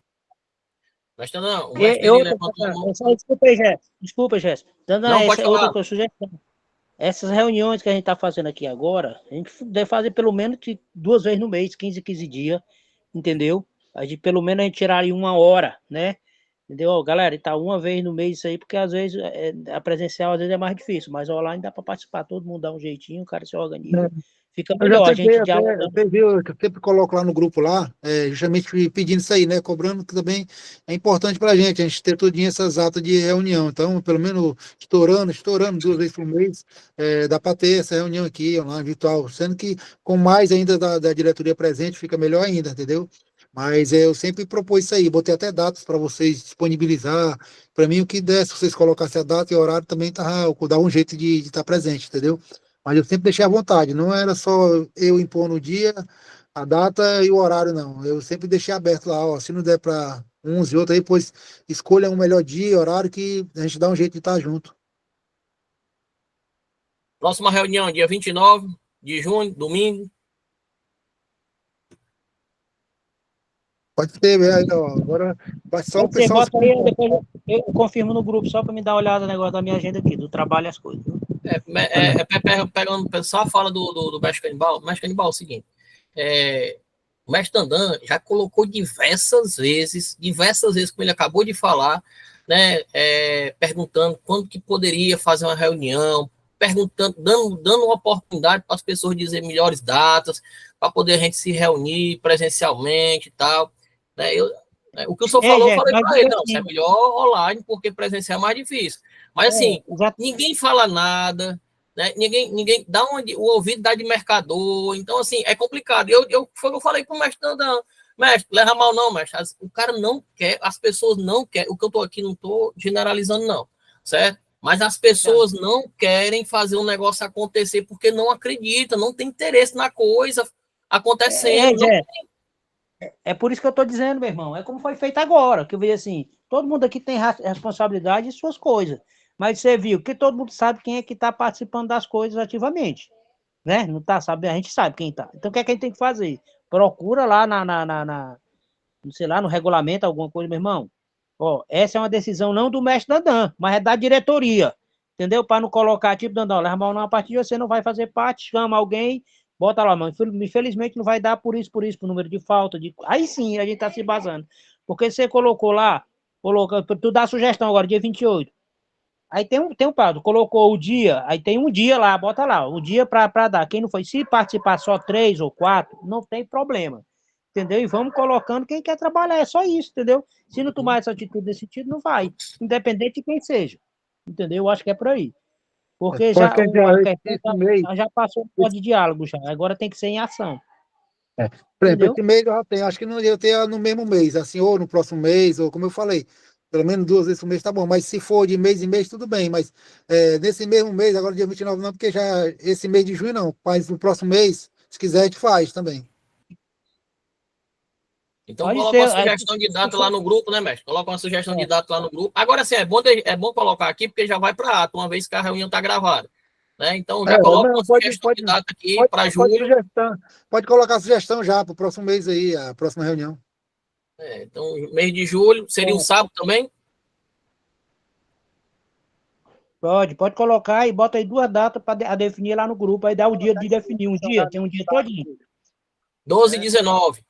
S1: Mas não, o mestre ele levantou a mão.
S4: Desculpa, Jéssica. Dando
S1: Não, pode falar.
S4: Outra sugestão. Essas reuniões que a gente está fazendo aqui agora, a gente deve fazer pelo menos 2 vezes no mês, 15 dias, entendeu? Pelo menos a gente tiraria 1 hora, né? Entendeu? Galera, e tá uma vez no mês isso aí, porque às vezes a presencial às vezes é mais difícil, mas online dá para participar, todo mundo dá um jeitinho, o cara se organiza. Fica melhor, a gente dialogando.
S2: Você viu que eu sempre coloco lá no grupo lá, justamente pedindo isso aí, né? Cobrando que também é importante para a gente ter tudinho essas atas de reunião. Então, pelo menos estourando 2 vezes por mês, dá para ter essa reunião aqui, online, virtual, sendo que com mais ainda da diretoria presente, fica melhor ainda, entendeu? Mas eu sempre propus isso aí, botei até datas para vocês disponibilizar. Para mim, o que der, se vocês colocassem a data e o horário, também dá um jeito de estar presente, entendeu? Mas eu sempre deixei à vontade, não era só eu impor no dia, a data e o horário, não. Eu sempre deixei aberto lá, ó, se não der para uns e outros aí, depois escolha um melhor dia e horário que a gente dá um jeito de estar junto.
S1: Próxima reunião, dia 29 de junho, domingo.
S2: Pode ter, ó, agora vai só o pessoal.
S4: Bota aí, depois eu confirmo no grupo, só para me dar uma olhada no negócio da minha agenda aqui, do trabalho e as coisas.
S1: Pegando só a fala do Mestre Canibal. Mestre Canibal, é o seguinte, O mestre Dandan já colocou diversas vezes, como ele acabou de falar, né, perguntando quando que poderia fazer uma reunião, perguntando, dando uma oportunidade para as pessoas dizer melhores datas, para poder a gente se reunir presencialmente e tal. Né, o que o senhor falou, eu
S4: Jeff,
S1: falei
S4: mas
S1: para ele, não, isso é
S4: assim,
S1: melhor online, porque presencial é mais difícil. Mas assim,
S4: já,
S1: ninguém fala nada, né? Ninguém dá o ouvido dá de mercador, então assim, é complicado. Foi o que eu falei pro mestre Dandan, mestre, leva mal não, mestre, o cara não quer, as pessoas não querem, o que eu tô aqui não tô generalizando não, certo? Mas as pessoas não querem fazer um negócio acontecer porque não acreditam, não tem interesse na coisa acontecendo, não.
S4: Jeff, é por isso que eu estou dizendo, meu irmão. É como foi feito agora, que eu vi assim, todo mundo aqui tem responsabilidade em suas coisas. Mas você viu que todo mundo sabe quem é que está participando das coisas ativamente. Né? Não está sabendo, a gente sabe quem está. Então o que é que a gente tem que fazer? Procura lá sei lá, no regulamento, alguma coisa, meu irmão. Ó, essa é uma decisão não do mestre Dandan, mas é da diretoria. Entendeu? Para não colocar, tipo, Dandan, leva mal a partir de você não vai fazer parte, chama alguém, bota lá, mano. Infelizmente não vai dar por isso, por número de falta. Aí sim a gente tá se basando. Porque você colocou lá, tu dá sugestão agora, dia 28. Aí tem um prazo, colocou o dia, aí tem um dia lá, bota lá, o dia para dar. Quem não foi, se participar só 3 ou 4, não tem problema. Entendeu? E vamos colocando quem quer trabalhar, é só isso, entendeu? Se não tomar essa atitude nesse sentido, não vai. Independente de quem seja. Entendeu? Eu acho que é por aí. Porque
S2: Pode
S4: já
S2: que
S4: a questão
S2: esse mês,
S4: já passou de diálogo já. Agora tem que ser em ação.
S2: por exemplo,
S4: Entendeu?
S2: esse mês eu já tenho, acho que não ia ter no mesmo mês, assim, ou no próximo mês, ou como eu falei, pelo menos 2 vezes por mês tá bom, mas se for de mês em mês, tudo bem, mas nesse mesmo mês, agora dia 29 não, porque já esse mês de junho não, mas no próximo mês, se quiser, a gente faz também.
S1: Então
S4: Pode
S1: coloca uma
S4: ser.
S1: sugestão de data lá no grupo, né, mestre? Coloca uma sugestão de data lá no grupo. Agora sim, é bom colocar aqui, porque já vai para ato, uma vez que a reunião está gravada. Né? Então já coloca
S2: Não,
S1: uma sugestão de data aqui para julho.
S2: pode colocar a sugestão já para o próximo mês aí, a próxima reunião.
S1: Então, mês de julho, seria um sábado também?
S4: Pode colocar e bota aí 2 datas para definir lá no grupo. Aí dá o dia de definir um dia, tem um dia todinho.
S1: 12 e 19.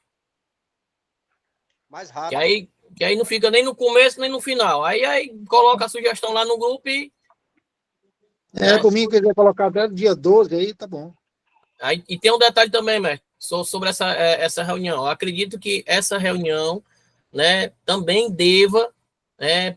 S3: Mais
S1: Que
S3: rápido.
S1: aí, que aí não fica nem no começo nem no final. Aí coloca a sugestão lá no grupo e. Né?
S2: Por mim, quiser colocar até dia 12 aí, tá bom.
S1: Aí, e tem um detalhe também, mestre, sobre essa reunião. Eu acredito que essa reunião, né, também deva, né,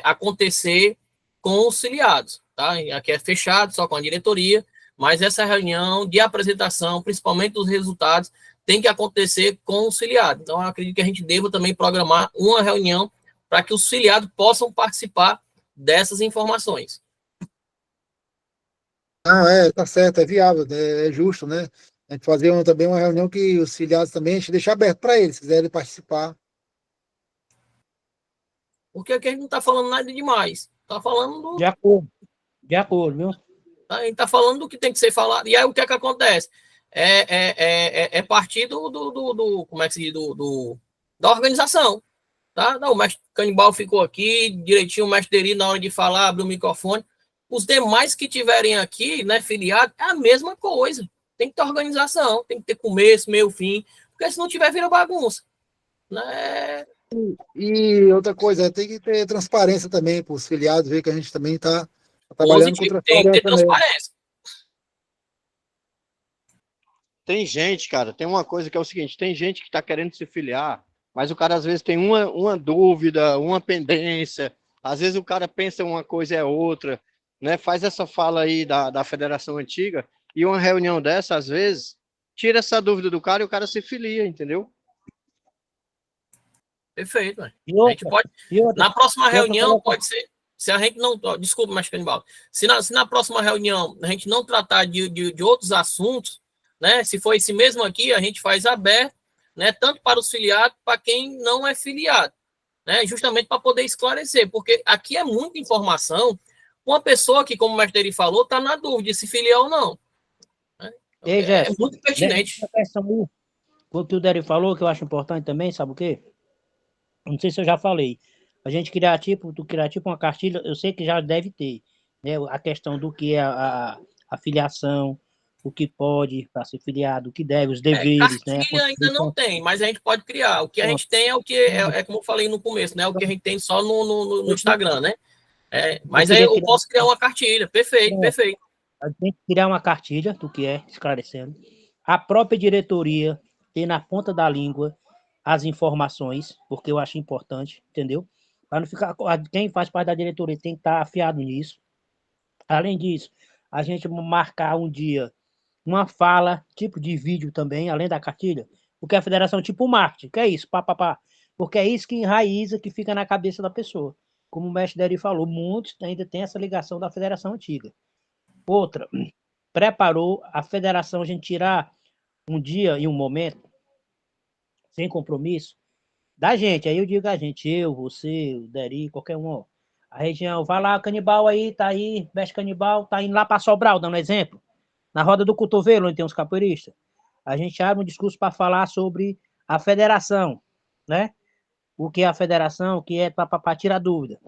S1: acontecer com os filiados. Tá? Aqui é fechado, só com a diretoria, mas essa reunião de apresentação, principalmente dos resultados, tem que acontecer com os filiados. Então, eu acredito que a gente deva também programar uma reunião para que os filiados possam participar dessas informações.
S2: Não, tá certo, é viável, é justo, né? A gente fazer também uma reunião que os filiados também, a gente deixa aberto para eles, se quiserem participar.
S1: Porque aqui a gente não está falando nada demais. Está falando do.
S4: De acordo, viu?
S1: A gente está falando do que tem que ser falado. E aí o que é que acontece? É partir como é que se diz? Da organização. Tá? Não, o mestre Canibal ficou aqui, direitinho, o mestre Deri, na hora de falar, abriu o microfone. Os demais que tiverem aqui, né, filiado, é a mesma coisa. Tem que ter organização, tem que ter começo, meio, fim, porque se não tiver, vira bagunça. Né?
S2: E outra coisa, tem que ter transparência também para os filiados, ver que a gente também está trabalhando com
S1: Positivo, tem que ter
S2: transparência mesmo.
S1: transparência.
S3: Tem gente, cara, tem uma coisa que é o seguinte, tem gente que está querendo se filiar, mas o cara às vezes tem uma dúvida, uma pendência, às vezes o cara pensa uma coisa é outra, né? Faz essa fala aí da federação antiga, e uma reunião dessa, às vezes, tira essa dúvida do cara e o cara se filia, entendeu?
S1: Perfeito, né?
S4: E
S1: A gente pode. Na próxima reunião, pode ser. Se a gente não. Desculpa, mas Canibal. Se na próxima reunião a gente não tratar de outros assuntos, né? Se for esse mesmo aqui, a gente faz aberto, né? Tanto para os filiados, para quem não é filiado, né? Justamente para poder esclarecer, porque aqui é muita informação. Uma pessoa que, como o mestre falou, está na dúvida se filiar ou não. Né?
S4: Ei,
S1: É
S4: Jéssica,
S1: muito pertinente.
S4: essa questão o que o Deri falou, que eu acho importante também, sabe o quê? Não sei se eu já falei. A gente criar tipo uma cartilha, eu sei que já deve ter, né? A questão do que é a filiação, o que pode para ser filiado, o que deve, os deveres, né?
S1: Cartilha ainda não tem, mas a gente pode criar. O que a gente tem é o que é como eu falei no começo, né? O que a gente tem só no Instagram, né? Mas aí eu posso criar uma cartilha. Perfeito, perfeito.
S4: A gente tem que criar uma cartilha do que é, esclarecendo. A própria diretoria ter na ponta da língua as informações, porque eu acho importante, entendeu? Para não ficar. Quem faz parte da diretoria tem que estar afiado nisso. Além disso, a gente marcar um dia uma fala, tipo de vídeo também, além da cartilha, porque a federação tipo marketing, que é isso, papapá. Porque é isso que enraiza, que fica na cabeça da pessoa. Como o mestre Deri falou, muitos ainda têm essa ligação da federação antiga. Outra, preparou a federação, a gente tirar um dia e um momento, sem compromisso, da gente. Aí eu digo a gente, eu, você, o Deri, qualquer um, ó. A região, vai lá, canibal aí, tá aí, mestre canibal, tá indo lá para Sobral, dando um exemplo. Na roda do cotovelo, onde tem uns capoeiristas. A gente abre um discurso para falar sobre a federação, né? O que é a federação, o que é para tirar dúvida.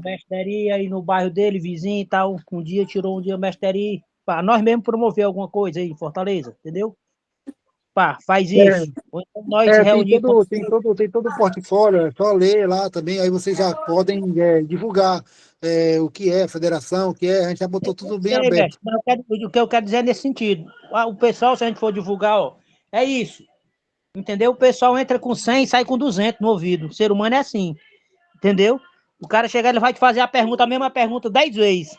S4: Mestre aí no bairro dele, vizinho e tal, um dia tirou um dia mestre para nós mesmos promover alguma coisa aí em Fortaleza, entendeu? Pá, faz isso. Ou então nós reunir...
S2: Tem todo o portfólio, é só ler lá também, aí vocês já podem divulgar o que é a federação, o que é, a gente já botou tudo bem aberto.
S4: O que eu quero dizer é nesse sentido. O pessoal, se a gente for divulgar, ó, é isso. Entendeu? O pessoal entra com 100 e sai com 200 no ouvido. O ser humano é assim. Entendeu? O cara chegar, ele vai te fazer a mesma pergunta 10 vezes.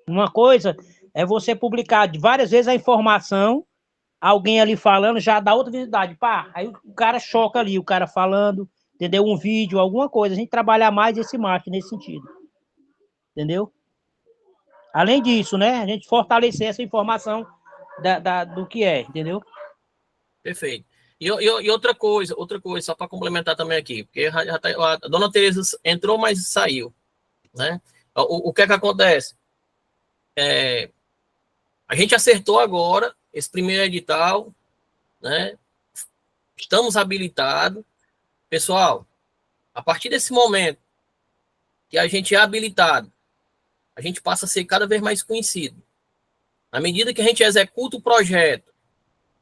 S4: Uma coisa é você publicar várias vezes a informação, alguém ali falando, já dá outra visibilidade. Pá, aí o cara choca ali, o cara falando, entendeu? Um vídeo, alguma coisa. A gente trabalhar mais esse marketing nesse sentido. Entendeu? Além disso, né? A gente fortalecer essa informação do que é, entendeu?
S1: Perfeito. E outra coisa, só para complementar também aqui, porque a dona Tereza entrou, mas saiu, né? O que é que acontece? A gente acertou agora esse primeiro edital, né? Estamos habilitados. Pessoal, a partir desse momento que a gente é habilitado, a gente passa a ser cada vez mais conhecido. À medida que a gente executa o projeto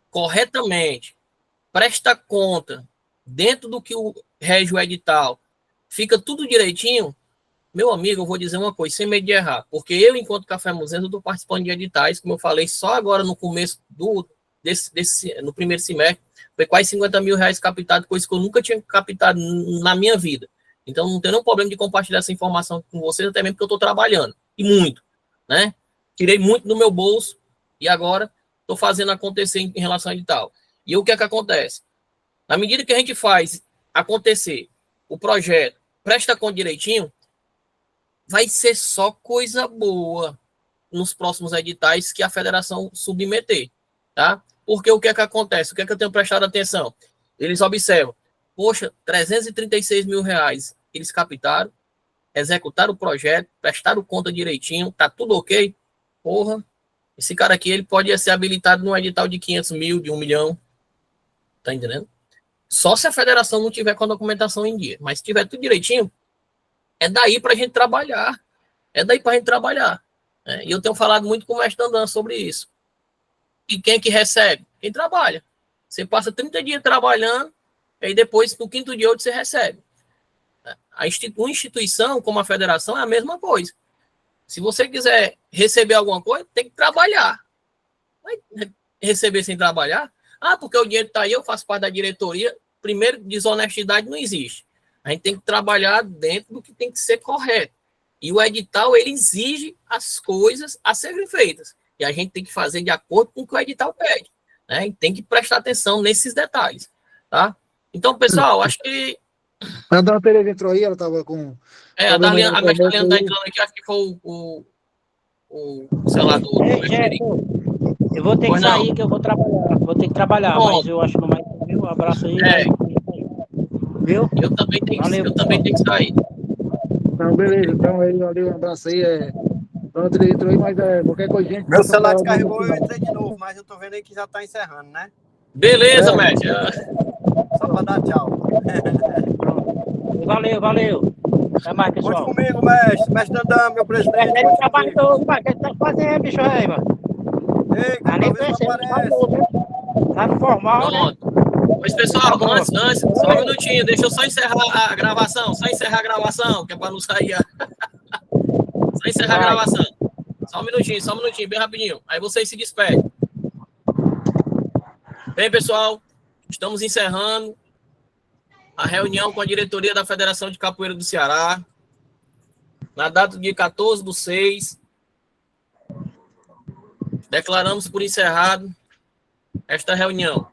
S1: corretamente, presta conta dentro do que rege o edital, fica tudo direitinho, meu amigo, eu vou dizer uma coisa, sem medo de errar, porque eu, enquanto Café Museu, estou participando de editais, como eu falei, só agora no começo no primeiro semestre, foi quase 50 mil reais captado, coisa que eu nunca tinha captado na minha vida. Então, não tem nenhum problema de compartilhar essa informação com vocês, até mesmo porque eu estou trabalhando, e muito, né? Tirei muito do meu bolso, e agora estou fazendo acontecer em relação a edital. E o que é que acontece? Na medida que a gente faz acontecer o projeto, presta conta direitinho, vai ser só coisa boa nos próximos editais que a federação submeter, tá? Porque o que é que acontece? O que é que eu tenho prestado atenção? Eles observam, poxa, 336 mil reais eles captaram, executaram o projeto, prestaram conta direitinho, tá tudo ok? Porra, esse cara aqui, ele pode ser habilitado num edital de 500 mil, de 1 milhão, tá entendendo? Só se a federação não tiver com a documentação em dia, mas se tiver tudo direitinho, é daí pra gente trabalhar, né? E eu tenho falado muito com o mestre Dandan sobre isso. E quem é que recebe? Quem trabalha. Você passa 30 dias trabalhando, e depois, no 5º dia, você recebe. Uma instituição como a federação é a mesma coisa. Se você quiser receber alguma coisa, tem que trabalhar. Vai receber sem trabalhar? Porque o dinheiro está aí, eu faço parte da diretoria. Primeiro, desonestidade não existe. A gente tem que trabalhar dentro do que tem que ser correto. E o edital, ele exige as coisas a serem feitas. E a gente tem que fazer de acordo com o que o edital pede, né? E tem que prestar atenção nesses detalhes, tá? Então, pessoal, acho que...
S2: A dona Tereza entrou aí, ela estava com...
S1: a Darliana, a mestra Darliana está entrando aqui, acho que foi o selador.
S4: Eu vou ter que sair, que eu vou trabalhar. Vou ter que trabalhar, mas eu acho que não vai ter. Um abraço aí. Viu?
S1: Eu também tenho que sair.
S2: Então, beleza. Então, aí, valeu, um abraço aí. Dona Tereza entrou aí, mas qualquer coisa, gente...
S3: Meu celular descarregou, eu entrei de novo, mas eu tô vendo aí que já tá encerrando, né?
S1: Beleza, mestre.
S3: Só pra dar tchau.
S4: Valeu. Até mais, pessoal.
S3: Conte comigo, mestre. Mestre Dandan, meu presidente.
S4: Mestre, trabalho todo, o que tá fazendo, bicho aí, mano?
S5: Ei,
S4: Ah, nem
S5: talvez não
S4: percebe,
S5: aparece.
S4: tá formal, né?
S1: Pronto. Pois, pessoal, antes, só um minutinho, deixa eu só encerrar a gravação, que é para não sair. Só encerrar a
S4: Vai.
S1: gravação. Só um minutinho, bem rapidinho. Aí vocês se despedem. Bem, pessoal, estamos encerrando a reunião com a diretoria da Federação de Capoeira do Ceará, na data de 14/6. Declaramos por encerrado esta reunião.